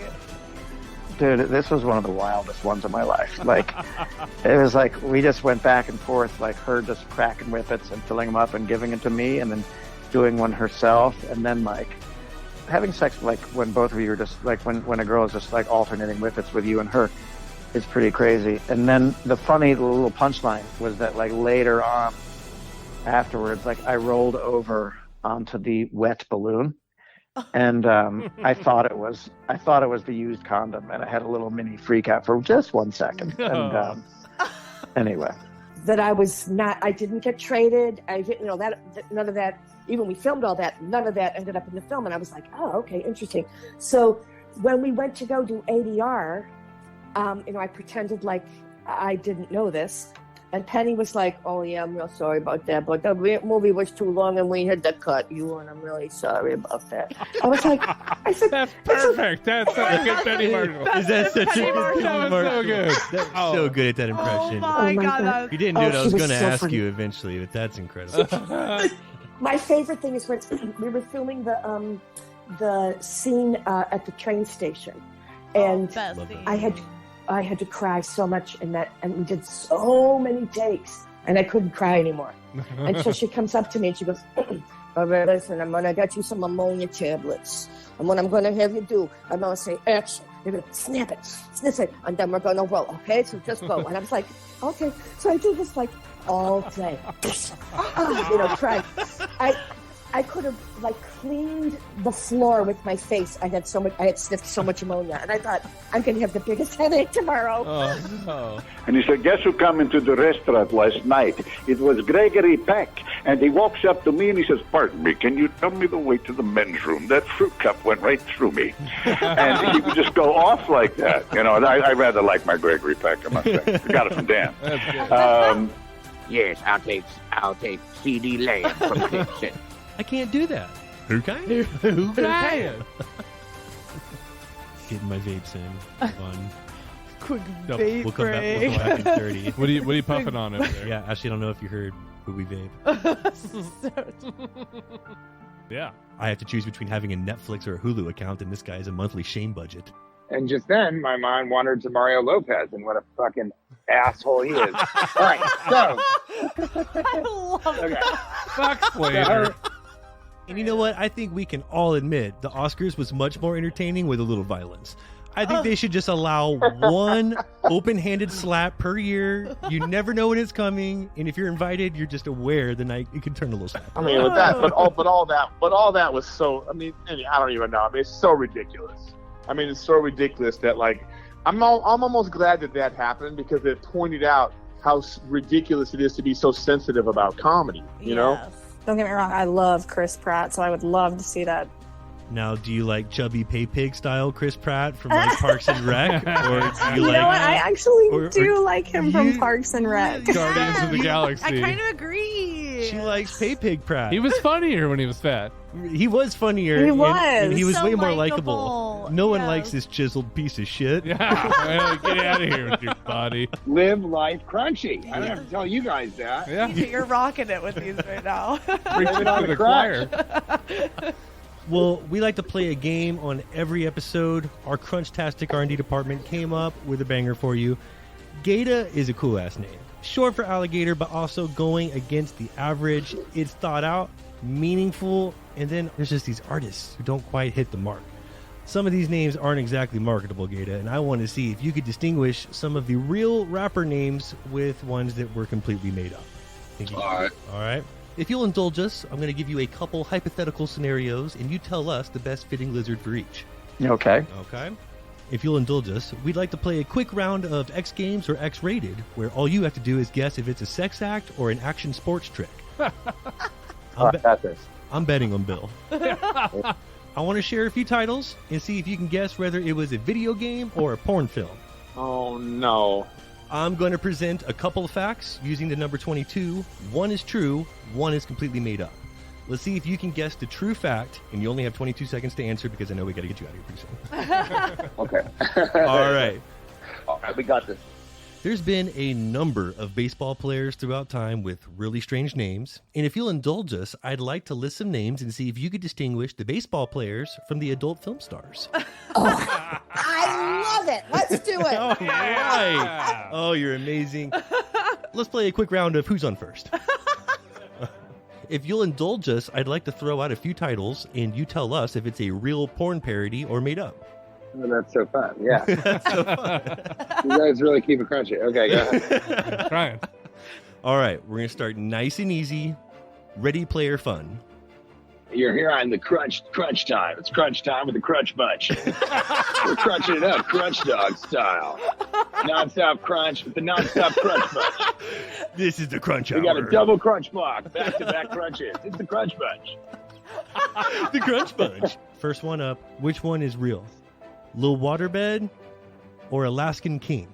Dude, this was one of the wildest ones of my life. Like, it was like we just went back and forth, like her just cracking whippets and filling them up and giving it to me, and then doing one herself, and then like having sex, like when both of you are just like when a girl is just like alternating whippets with you and her. It's pretty crazy. And then the funny little punchline was that like later on afterwards, like I rolled over onto the wet balloon, and I thought it was the used condom, and I had a little mini freak out for just 1 second. And anyway, that I didn't get traded. I didn't know that none of that, even we filmed all that, none of that ended up in the film. And I was like, oh, okay, interesting. So when we went to go do ADR, I pretended like I didn't know this. And Penny was like, oh, yeah, I'm real sorry about that. But the movie was too long and we had to cut you, and I'm really sorry about that. I was like, I said, that's perfect. That's such a good Penny Marshall. Is that such a good Penny That was so good. That's so good at that impression. Oh my God. You didn't do it. I was going to ask funny. you eventually, but that's incredible. My favorite thing is when we were filming the scene at the train station, and I had to cry so much in that, and we did so many takes, and I couldn't cry anymore. And so she comes up to me and she goes, all right, listen, I'm gonna get you some ammonia tablets, and what I'm gonna have you do, I'm gonna say action, you're gonna snap it, sniff it, and then we're gonna roll, okay? So just go. And I was like, okay. So I do this like all day, trying. I could have like cleaned the floor with my face. I had sniffed so much ammonia, and I thought I'm going to have the biggest headache tomorrow. Oh, no. And he said, guess who came into the restaurant last night? It was Gregory Peck. And he walks up to me and he says, pardon me, can you tell me the way to the men's room? That fruit cup went right through me. And he would just go off like that. And I rather like my Gregory Peck, I must say. I got it from Dan. Yes, I'll take CD Lamb from Clemson. I can't do that. Who can? Who can? Getting my vapes in. Fun. Quick No, vape we'll come back. break. We'll come back in 30. What are you puffing on over there? Yeah, actually, I don't know if you heard who we vape. Yeah. I have to choose between having a Netflix or a Hulu account, and this guy has a monthly shame budget. And just then, my mind wandered to Mario Lopez and what a fucking asshole he is. All right, so. I love that. Fuck Slater. And you know what? I think we can all admit the Oscars was much more entertaining with a little violence. I think they should just allow one open-handed slap per year. You never know when it's coming, and if you're invited, you're just aware the night it can turn a little slap. I mean, with that, but all that was so. I mean, I don't even know. I mean, it's so ridiculous. I mean, it's so ridiculous that like I'm almost glad that happened because it pointed out how ridiculous it is to be so sensitive about comedy. You know? Don't get me wrong, I love Chris Pratt, so I would love to see that. Now, do you like chubby pay pig style Chris Pratt from like Parks and Rec, or do You know what? I actually do like him from you- Parks and Rec. Guardians of the Galaxy. I kind of agree. She likes pay pig Pratt. He was funnier when he was fat. He was funnier. He and- was. and he was So way more likable. likable. No one likes this chiseled piece of shit. Yeah, get out of here with your body. Live life crunchy. I don't have to tell you guys that. Yeah. You're rocking it with these right now. Preach it to the choir. Well, we like to play a game on every episode. Our Crunchtastic R&D department came up with a banger for you. Gata is a cool-ass name. Short for alligator, but also going against the average. It's thought out, meaningful, and then there's just these artists who don't quite hit the mark. Some of these names aren't exactly marketable, Gata, and I want to see if you could distinguish some of the real rapper names with ones that were completely made up. All right. If you'll indulge us, I'm going to give you a couple hypothetical scenarios, and you tell us the best fitting lizard for each. Okay. Okay. If you'll indulge us, we'd like to play a quick round of X Games or X Rated, where all you have to do is guess if it's a sex act or an action sports trick. I'm betting on Bill. I want to share a few titles and see if you can guess whether it was a video game or a porn film. Oh no. I'm going to present a couple of facts using the number 22. One is true, one is completely made up. Let's see if you can guess the true fact, and you only have 22 seconds to answer because I know we got to get you out of here pretty soon. Okay. All right. All right, we got this. There's been a number of baseball players throughout time with really strange names, and if you'll indulge us, I'd like to list some names and see if you could distinguish the baseball players from the adult film stars. I love it. Let's do it. All right. Oh, you're amazing. Let's play a quick round of Who's on First. If you'll indulge us, I'd like to throw out a few titles, and you tell us if it's a real porn parody or made up. Oh, that's so fun. Yeah. That's so fun. You guys really keep it crunchy. Okay, go ahead. Trying. All right, we're going to start nice and easy. Ready Player Fun. You're here on the crunch time. It's crunch time with the Crunch Bunch. We're crunching it up, Crunch Dog style. Non-stop crunch with the non-stop Crunch Bunch. This is the Crunch We got a Hour. double crunch block, back-to-back crunches. It's the Crunch Bunch. The Crunch Bunch. First one up. Which one is real? Lil Waterbed or Alaskan King?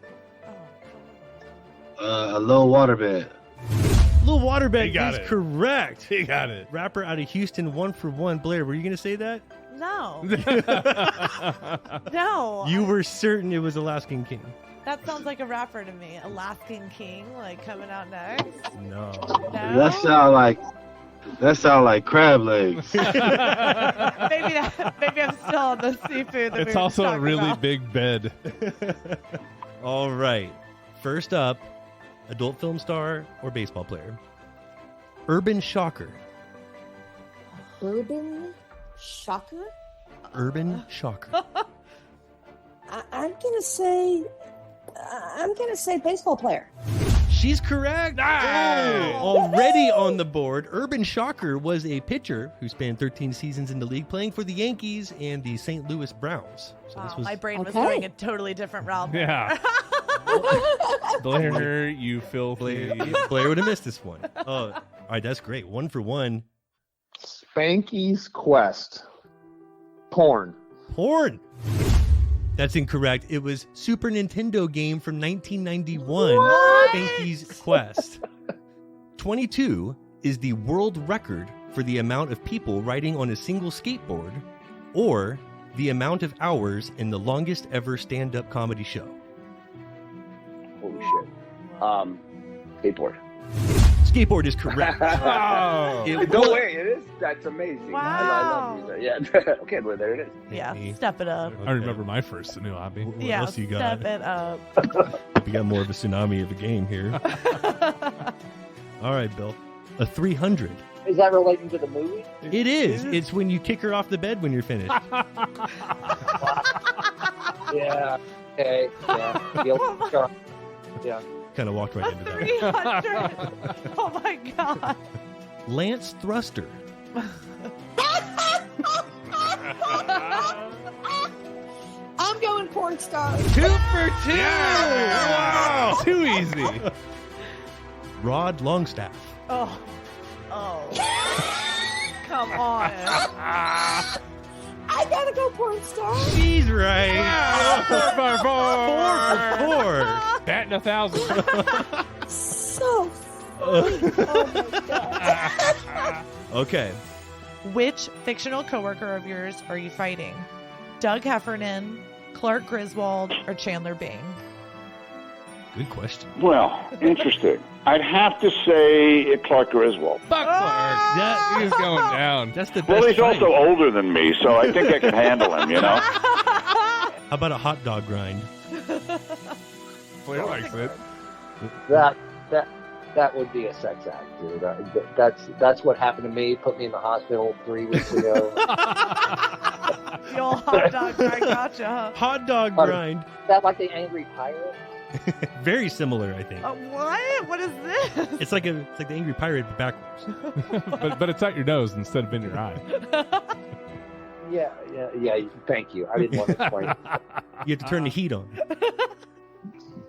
A low waterbed. Lil Waterbed He got is it. correct. He got it. Rapper out of Houston, 1 for 1. Blair, were you going to say that? No. No. You were certain it was Alaskan King. That sounds like a rapper to me. Alaskan King, like coming out next. No. That sound like crab legs. Maybe I'm still on the seafood. That we It's were also a talking really about. big bed. All right. First up, adult film star or baseball player? Urban Shocker. Urban Shocker? Urban Shocker. I'm gonna say baseball player. She's correct. Already on the board. Urban Shocker was a pitcher who spent 13 seasons in the league playing for the Yankees and the St. Louis Browns. So Wow, this was my brain was Okay. going a totally different route. there. Yeah. Blair, you filthy. Blair would have missed this one. All right, that's great. 1 for 1. Spanky's Quest. Porn. Porn. That's incorrect. It was Super Nintendo game from 1991, Spanky's Quest. 22 is the world record for the amount of people riding on a single skateboard or the amount of hours in the longest ever stand-up comedy show. Holy shit. Skateboard. Skateboard is correct. No way, it is? That's amazing. Wow. I love music. Yeah. Okay, well, there it is. Yeah, Me. step it up. I remember my first new hobby. What Yeah, else you got? step it up. We got more of a tsunami of a game here. All right, Bill. A 300. Is that relating to the movie? It is. It's when you kick her off the bed when you're finished. Yeah. Okay. Yeah. Yeah. Kind of walked right into that. 300. Oh my god. Lance Thruster. I'm going porn star. 2 for 2. Wow. Too easy. Rod Longstaff. Oh. Come on. I gotta go porn star. She's right. Wow. 4 for 4. Batting 1,000. So funny. Oh my god. Okay. Which fictional coworker of yours are you fighting? Doug Heffernan, Clark Griswold, or Chandler Bing? Good question. Well, interesting. I'd have to say Clark Griswold. Fuck Clark. He's going down. That's the best. Well, he's fight. also older than me, so I think I can handle him, you know? How about a hot dog grind? Blair likes it. That would be a sex act, dude. That's what happened to me. Put me in the hospital 3 weeks ago. The old hot dog grind gotcha, huh? Hot dog grind. Is that like the Angry Pirate? Very similar, I think. What? What is this? It's like the Angry Pirate but backwards. but it's out your nose instead of in your eye. Yeah. Thank you. I didn't want to explain. You have to turn the heat on.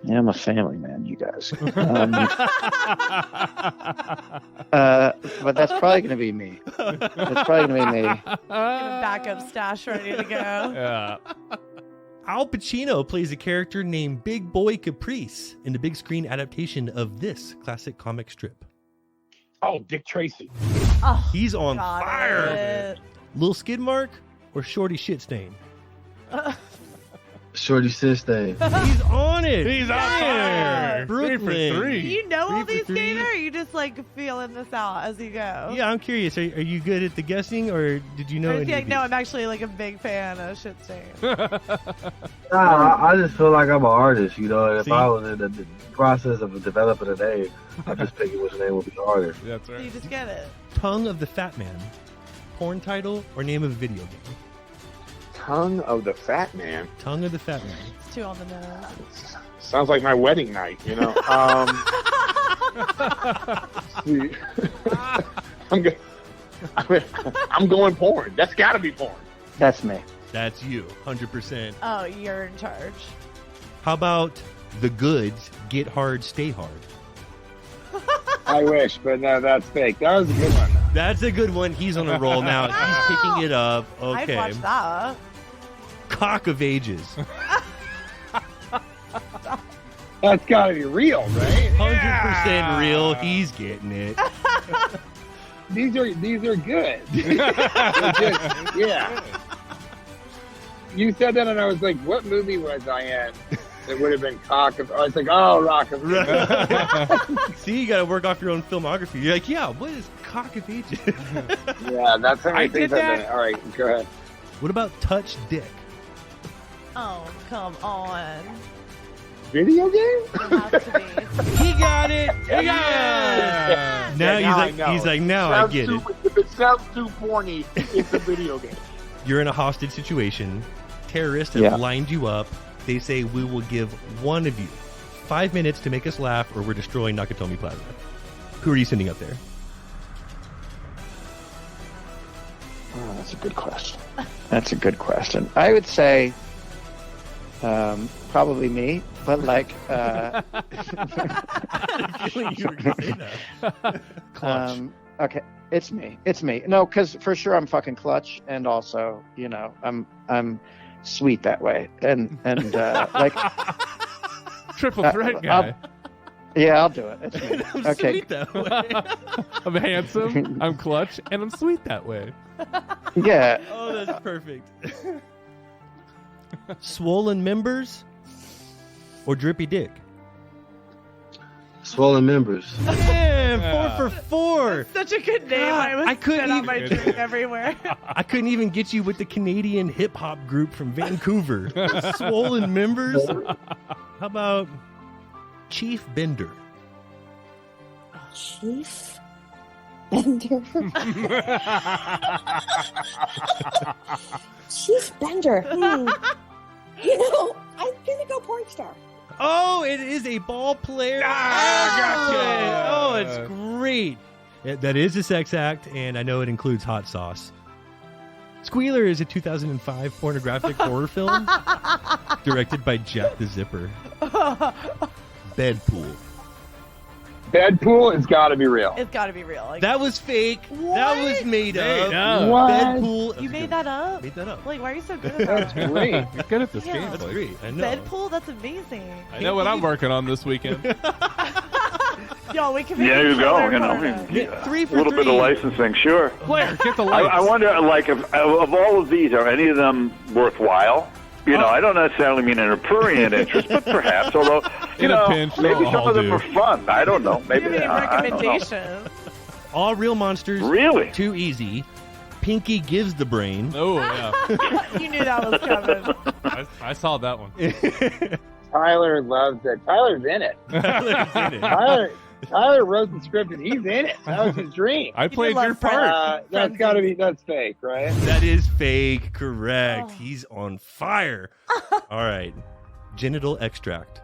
Yeah, I'm a family man, you guys. But that's probably going to be me. That's probably going to be me. Get a backup stash ready to go. Yeah. Al Pacino plays a character named Big Boy Caprice in the big screen adaptation of this classic comic strip. Oh, Dick Tracy. Oh, He's on got fire. it. Lil Skid Mark or Shorty Shit Stain? Shorty Sistane. He's on it. He's on fire. Brooklyn. 3 for 3. Do you know all 3 these for 3. games, or are you just like feeling this out as you go? Yeah, I'm curious. Are you good at the guessing, or did you know any of No, these? I'm actually like a big fan of Shit Stain. I just feel like I'm an artist, you know, and if See? I was in the process of developing a name, I'd just pick which name would be harder. That's You right. just get it. Tongue of the Fat Man. Porn title or name of a video game? Tongue of the Fat Man. Tongue of the Fat Man. It's 2 on the nose. Sounds like my wedding night, you know. See, I'm going porn. That's got to be porn. That's me. That's you, 100%. Oh, you're in charge. How about The Goods, Get Hard, Stay Hard? I wish, but no, that's fake. That was a good one. That's a good one. He's on a roll now. He's picking it up. I'd Okay. watch that. Cock of Ages. That's got to be real, right? 100% real. He's getting it. These are good. They're good. Yeah. You said that, and I was like, "What movie was I in?" It would have been Cock of. I was like, "Oh, Rock of." See, you got to work off your own filmography. You're like, yeah, what is Cock of Ages? Yeah, that's how I many did things I've that. been. All right, go ahead. What about Touch Dick? Oh, come on. Video game? It has to be. He got it. He got Yeah. it. Now Yeah, he's like, now I Sounds get too, it. If it sounds too porny, it's a video game. You're in a hostage situation. Terrorists have lined you up. They say, we will give one of you 5 minutes to make us laugh, or we're destroying Nakatomi Plaza. Who are you sending up there? Oh, that's a good question. That's a good question. I would say probably me, but like okay, it's me. It's me. No, because for sure I'm fucking clutch, and also, you know, I'm sweet that way, and like triple threat guy. I'll do it. It's me. I'm Okay. sweet that way. I'm handsome, I'm clutch, and I'm sweet that way. Yeah. Oh, that's perfect. Swollen members or drippy dick? Swollen members. Yeah, 4 for 4. Such a good name. I couldn't on my drink everywhere. I couldn't even get you with the Canadian hip hop group from Vancouver. Swollen members. How about Chief Bender? Chief Bender. Chief Bender. You know, I'm gonna go porn star. Oh, it is a ball player. Gotcha. Oh, it's great. That is a sex act, and I know it includes hot sauce. Squealer is a 2005 pornographic horror film directed by Jack the Zipper. Bedpool. Bedpool has got to be real. It's got to be real. Like, That was fake. That was made up. What? Bedpool. you made that up? Made that up. Like, why are you so good at that? That's great. You're good at this Yeah. game. That's Blake. great. I know. Bedpool? That's amazing. I know what I'm working on this weekend. Yo, we can Yeah, you go. You know, Yeah, 3 for a little 3. bit of licensing, sure. Blair, get the I lights. wonder, like, if of all of these, are any of them worthwhile? You know, I don't necessarily mean in a prurient interest, but perhaps. Although, you In a know, pinch, maybe they'll some all of them do. are fun. I don't know. Do Maybe you have any I don't know. recommendations? All real monsters. Really? Too easy. Pinky gives the brain. Oh, yeah. You knew that was coming. I saw that one. Tyler loves it. Tyler's in it. Tyler wrote the script and he's in it. That was his dream. I played your part. That's fake, right? That is fake. Correct. Oh. He's on fire. All right. Genital extract.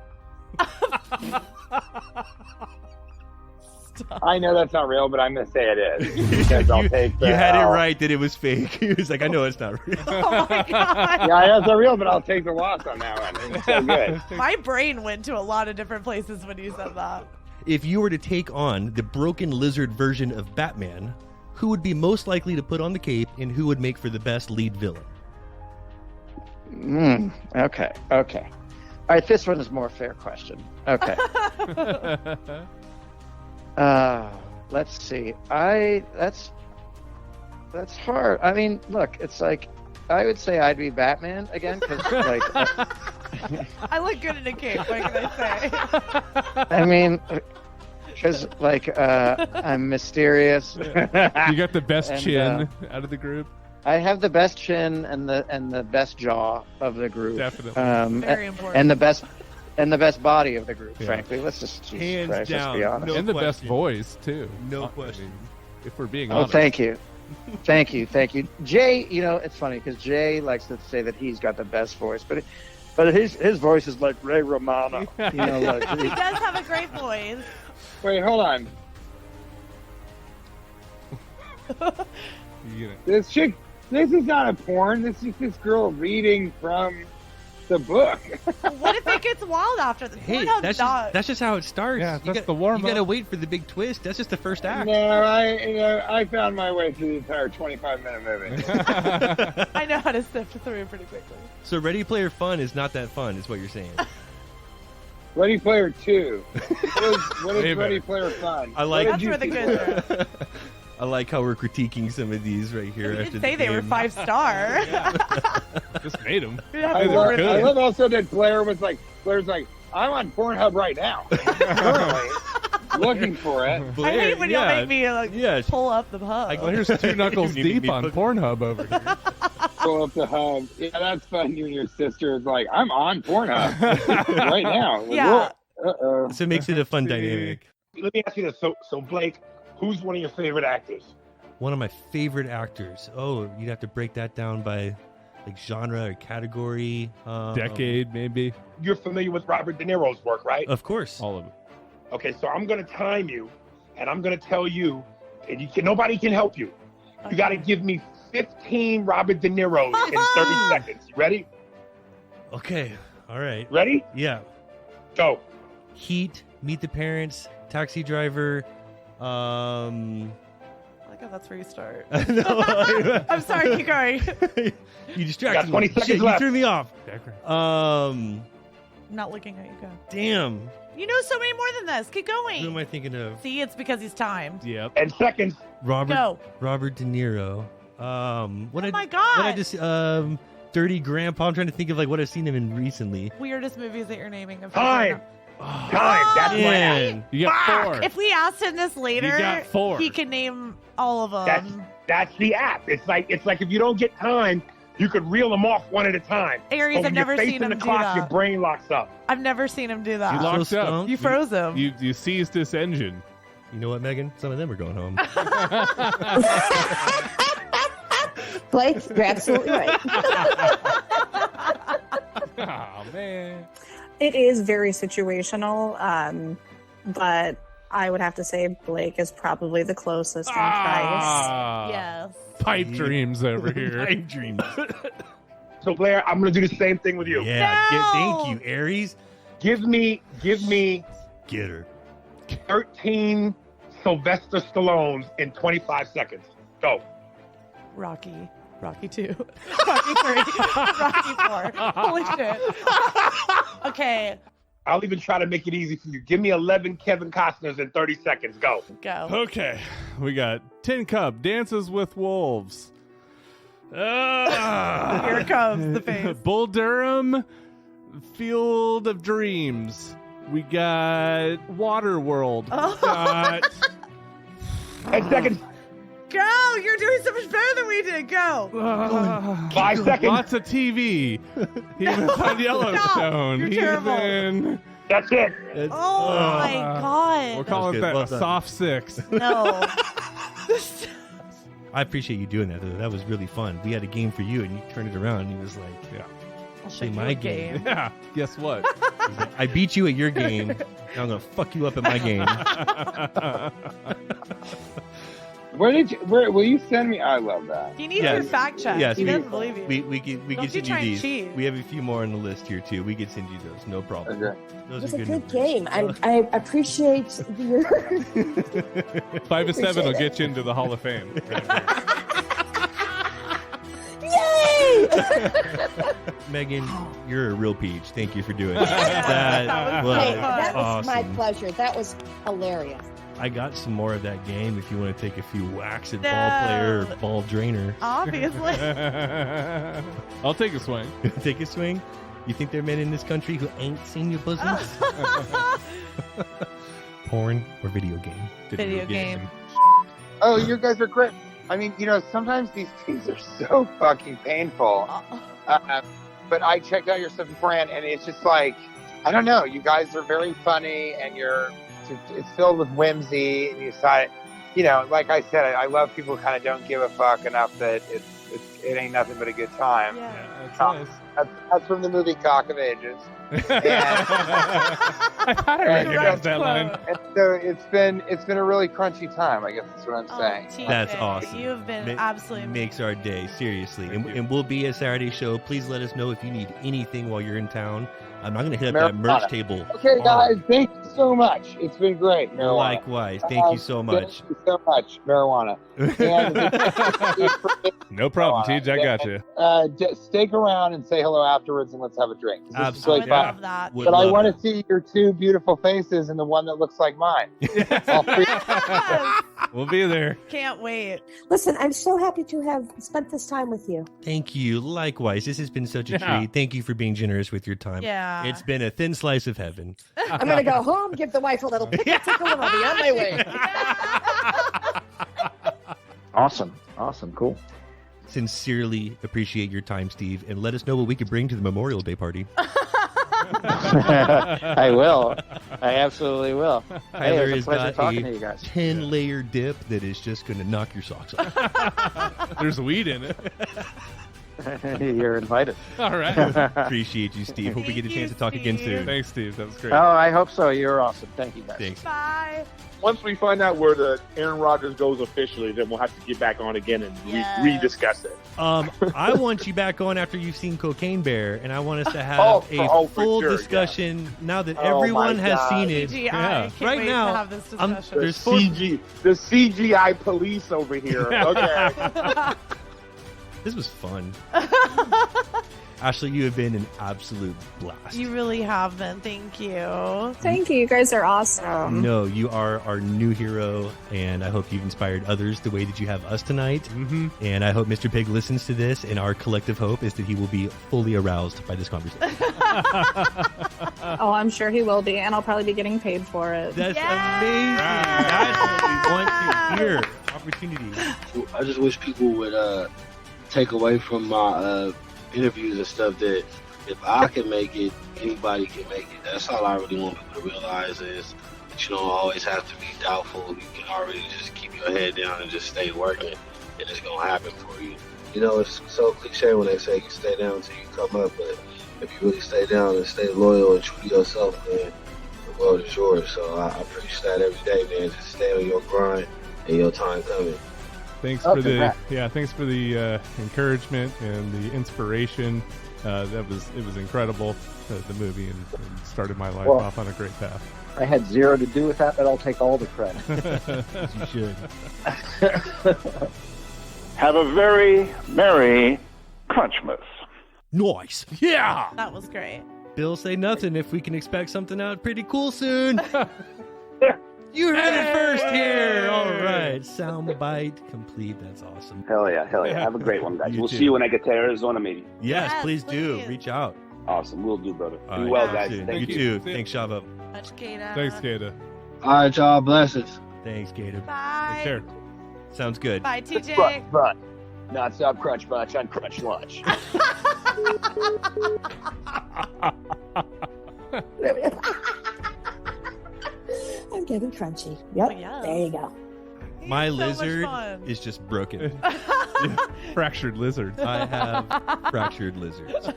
I know that's not real, but I'm going to say it is. Because I'll take the You had it L. right that it was fake. He was like, I know it's not real. Oh my god. Yeah, I know it's not real, but I'll take the loss on that one. It's so good. My brain went to a lot of different places when you said that. If you were to take on the broken lizard version of Batman, who would be most likely to put on the cape and who would make for the best lead villain? Okay. All right, this one is more fair question. Okay. Let's see. That's hard. I mean, look, it's like I would say I'd be Batman again because, like, I look good in a cape. What can I say? I mean, because like I'm mysterious. You got the best And, chin out of the group. I have the best chin and the best jaw of the group. Definitely. Very important. And the best body of the group. Yeah. Frankly, let's just Jesus Hands Christ, let's down. be honest. No And the best question. voice, too. No I question. mean, if we're being Oh, honest. thank you. Thank you. Jay, you know, it's funny because Jay likes to say that he's got the best voice, but his voice is like Ray Romano. You know, like He does have a great voice. Wait, hold on. You know. This chick, this is not a porn. This is this girl reading from the book. What if it gets wild after the Hey, Pornhub's that's just how it starts. Yeah, You that's the warm-up. You gotta wait for the big twist. That's just the first act. No, I found my way through the entire 25-minute movie. I know how to sift through pretty quickly. So Ready Player Fun is not that fun, is what you're saying. Ready Player 2. What is Way Ready better. Player Fun? I like- What did That's you where the see? good are. I like how we're critiquing some of these right here. You after didn't the say they were game. 5-star. Just made him. Yeah, I they love, were I good. love also that Blair's like, I'm on Pornhub right now. Currently, looking for it. I hate when y'all make me like yeah. pull up the hub. Blair's 2 knuckles You need deep me on put- Pornhub over here. Pull up the hub. Yeah, that's fun. You and your sister is like, I'm on Pornhub right now. Like, Yeah. Uh-oh. So it makes it a fun dynamic. Let me ask you this. So Blake, who's one of your favorite actors? One of my favorite actors. Oh, you'd have to break that down by like genre or category. Decade, maybe. You're familiar with Robert De Niro's work, right? Of course. All of them. Okay, so I'm going to time you, and I'm going to tell you, and nobody can help you. You got to give me 15 Robert De Niro's in 30 seconds. You ready? Okay. All right. Ready? Yeah. Go. Heat, Meet the Parents, Taxi Driver. I like how that's where you start. No, I'm sorry, keep going. You distracted You got 20 me. seconds Shit, left. You threw me off. I'm not looking at you. Go. Damn. You know so many more than this. Keep Who going. am I thinking of? See, it's because he's timed. Yep. And seconds. Robert. Go. Robert De Niro. Oh my God. What I just Dirty Grandpa. I'm trying to think of like what I've seen him in recently. Weirdest movies that you're naming. Of Time. Time. That's my Man, you got 4. If we asked him this later, You got 4. he can name all of them. That's the app. It's like if you don't get time, you could reel them off one at a time. Aries, But I've when never you're facing seen him the do clock, that. your brain locks up. I've never seen him do that. You locked up. You froze him. You seized this engine. You know what, Megan? Some of them are going home. Blake, you're absolutely right. Oh, man. It is very situational, but I would have to say Blake is probably the closest on price. Yes. Pipe dreams over here. Pipe dreams. So Blair, I'm gonna do the same thing with you. Yeah, thank you, Aries. Give me Get her. 13 Sylvester Stallones in 25 seconds. Go. Rocky 2, Rocky 3, Rocky 4. Holy shit. Okay, I'll even try to make it easy for you. Give me 11 Kevin Costners in 30 seconds. Go. go. Okay, we got Tin Cup, Dances with Wolves. Here comes the face. Bull Durham, Field of Dreams. We got Waterworld. Oh. Got 10 seconds. Go! You're doing so much better than we did. Go. 5 seconds. Lots of TV. He was on Yellowstone. You're He's terrible. in. That's it. Oh my god. We'll call it that Well a done. soft 6. No. I appreciate you doing that, though. That was really fun. We had a game for you, and you turned it around, and he was like, Yeah. I'll show play you my a game. game. Yeah. Guess what? He's like, I beat you at your game. Now I'm going to fuck you up at my game. Where will you send me? I love that. He needs Yes. your fact check. Yes, He we- doesn't believe you. We can Don't you send try you and these. cheat. We have a few more on the list here, too. We could send you those. No problem. Okay. Those It was are a good numbers. game. I appreciate your. 5 to 7 will get you into the Hall of Fame. Yay! Megan, you're a real peach. Thank you for doing Yeah, that. that was Hey, fun. that was awesome. my pleasure. That was hilarious. I got some more of that game if you want to take a few whacks at No. ball player or ball drainer. Obviously. I'll take a swing. Take a swing. You think there are men in this country who ain't seen your bosoms? Porn or video game? Video game. Oh, you guys are great. I mean, sometimes these things are so fucking painful. But I checked out your stuff beforehand, and it's just like, I don't know. You guys are very funny, and it's filled with whimsy. And you decide, like I said, I love people who kind of don't give a fuck enough that it ain't nothing but a good time. Yeah. That's nice. That's from the movie Cock of Ages. I thought I recognized that line. And so it's been a really crunchy time. I guess that's what I'm saying. TJ, That's awesome. You have been Ma- absolutely amazing. Makes our day, seriously. Thank you. And we'll be at Saturday show. Please let us know if you need anything while you're in town. I'm not going to hit up that merch Marijuana. table. Okay, guys, thank you so much. It's been great. Marijuana. Likewise. Thank you so much. Thank you so much, marijuana. No problem, TJ. I got you. Stick around and say hello afterwards, and let's have a drink. This is Absolutely. really I would fun. love that. Would But I love want it. to see your two beautiful faces and the one that looks like mine. All three. We'll be there. Can't wait. Listen, I'm so happy to have spent this time with you. Thank you. Likewise. This has been such a Yeah. treat. Thank you for being generous with your time. Yeah. It's been a thin slice of heaven. I'm going to go home, give the wife a little tickle, and I'll be on my way. Awesome. Cool. Sincerely appreciate your time, Steve, and let us know what we could bring to the Memorial Day party. I will. I absolutely will. Hey, Tyler it has was a pleasure got talking a to you guys. 10-layer dip that is just going to knock your socks off. There's weed in it. You're invited. All right. Appreciate you, Steve. Hope we get a Thank chance you, to talk again Steve. soon. Thanks, Steve. That was great. Oh, I hope so. You're awesome. Thank you, guys. Thanks. Bye. Once we find out where the Aaron Rodgers goes officially, then we'll have to get back on again and Yes. rediscuss it. I want you back on after you've seen Cocaine Bear, and I want us to have for full sure, discussion now that Oh everyone my has God. seen it. CGI. Yeah. Can't Right wait now, to have this discussion. there's four. the CGI police over here. Okay. This was fun. Ashley, you have been an absolute blast. You really have been. Thank you. Thank you. You guys are awesome. No, you are our new hero, and I hope you've inspired others the way that you have us tonight. Mm-hmm. And I hope Mr. Pig listens to this, and our collective hope is that he will be fully aroused by this conversation. Oh, I'm sure he will be, and I'll probably be getting paid for it. That's amazing. That's what we want to hear. Opportunity. I just wish people would take away from my interviews and stuff that if I can make it, anybody can make it. That's all I really want people to realize is that you don't always have to be doubtful. You can already just keep your head down and just stay working, and it's going to happen for you. You know, it's so cliche when they say you stay down until you come up, but if you really stay down and stay loyal and true to yourself, then the world is yours. So I preach that every day, man. Just stay on your grind and your time coming. Thanks Oh, for congrats. thanks for the encouragement and the inspiration. It was incredible, the movie, and started my life off on a great path. I had zero to do with that, but I'll take all the credit. As you should. Have a very merry Crunchmas. Nice. Yeah. That was great. Bill, say nothing if we can expect something out pretty cool soon. You heard it first here. All right. Soundbite complete. That's awesome. Hell yeah. Have a great one, guys. You We'll too. see you when I get to Arizona, maybe. Yes, please do. Reach out. Awesome. We'll do, brother. All Be right, well, talk guys. soon. Thank You you. too. Thanks, Shavo. Much, Kata. Thanks, Kata. All right, y'all. Blessings. Thanks, Gator. Bye. Take care. Sounds good. Bye, TJ. Crunch, but not stop crunch much on crunch lunch. I'm getting crunchy. Yep. yeah. There you go. My so much lizard fun. is just broken. Fractured lizards. I have fractured lizards.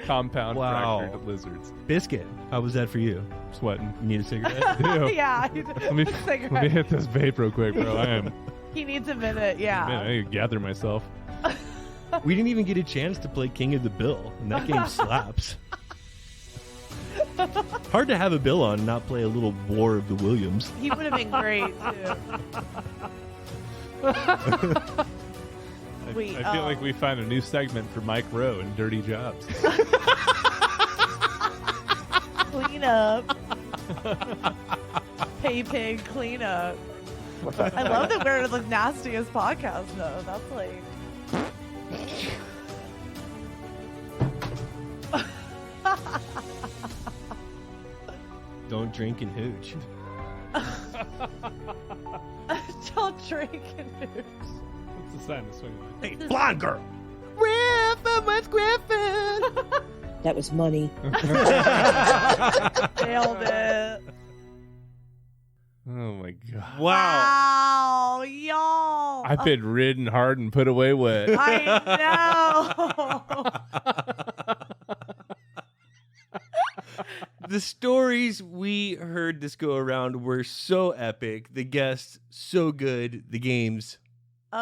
Compound Wow. fractured lizards. Biscuit, how was that for you? Sweating. You need a cigarette? Ew. Yeah. Let me hit this vape real quick, bro. He needs a minute. Yeah. Man, I need to gather myself. We didn't even get a chance to play King of the Bill, and that game slaps. Hard to have a Bill on and not play a little War of the Williams. He would have been great too. Wait, I feel like we found a new segment for Mike Rowe in Dirty Jobs. Clean up. Hey pig, clean up. I love that we're the nastiest podcast though. That's like Don't drink and hooch. don't drink and hooch. What's the sign to swing? Hey, blonde girl. Griffin with Griffin. That was money. Nailed it. Oh my god! Wow, y'all. I've been ridden hard and put away wet. I know. The stories we heard this go around were so epic. The guests so good. The games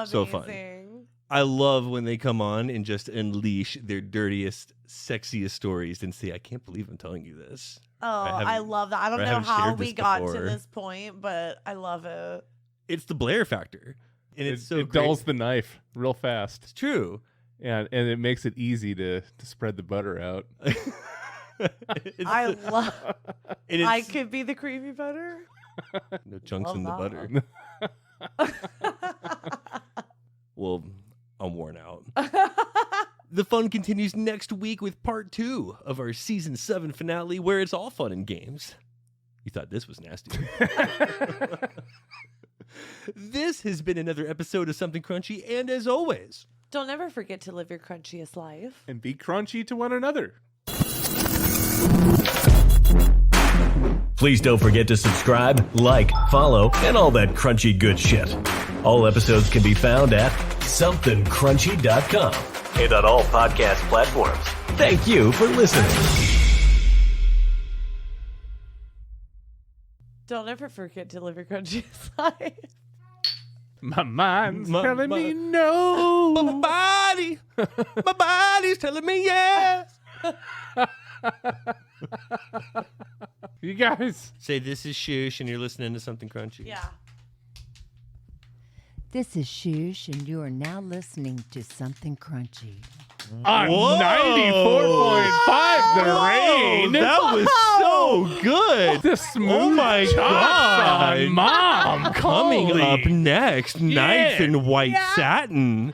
so fun. Amazing. I love when they come on and just unleash their dirtiest, sexiest stories and say, "I can't believe I'm telling you this." Oh, I love that. I don't know how shared we this got before. to this point, but I love it. It's the Blair factor, and it's so it great. dulls the knife real fast. It's true. And it makes it easy to spread the butter out. I love. It is- I could be the creamy butter. No chunks Love in the that. butter. Well, I'm worn out. The fun continues next week with part 2 of our season 7 finale, where it's all fun and games. You thought this was nasty. This has been another episode of Something Crunchy, and as always, Don't ever forget to live your crunchiest life. And be crunchy to one another. Please don't forget to subscribe, like, follow, and all that crunchy good shit. All episodes can be found at somethingcrunchy.com and on all podcast platforms. Thank you for listening. Don't ever forget to live your crunchiest life. My mind's telling me no. But my body's telling me yes. You guys say this is Shoosh, and you're listening to Something Crunchy. Yeah. This is Shoosh, and you are now listening to Something Crunchy. On 94.5 The Rain. That was so good. The smooth my shots God. on Mom. Coming Holy. up next, Nights in White Satin.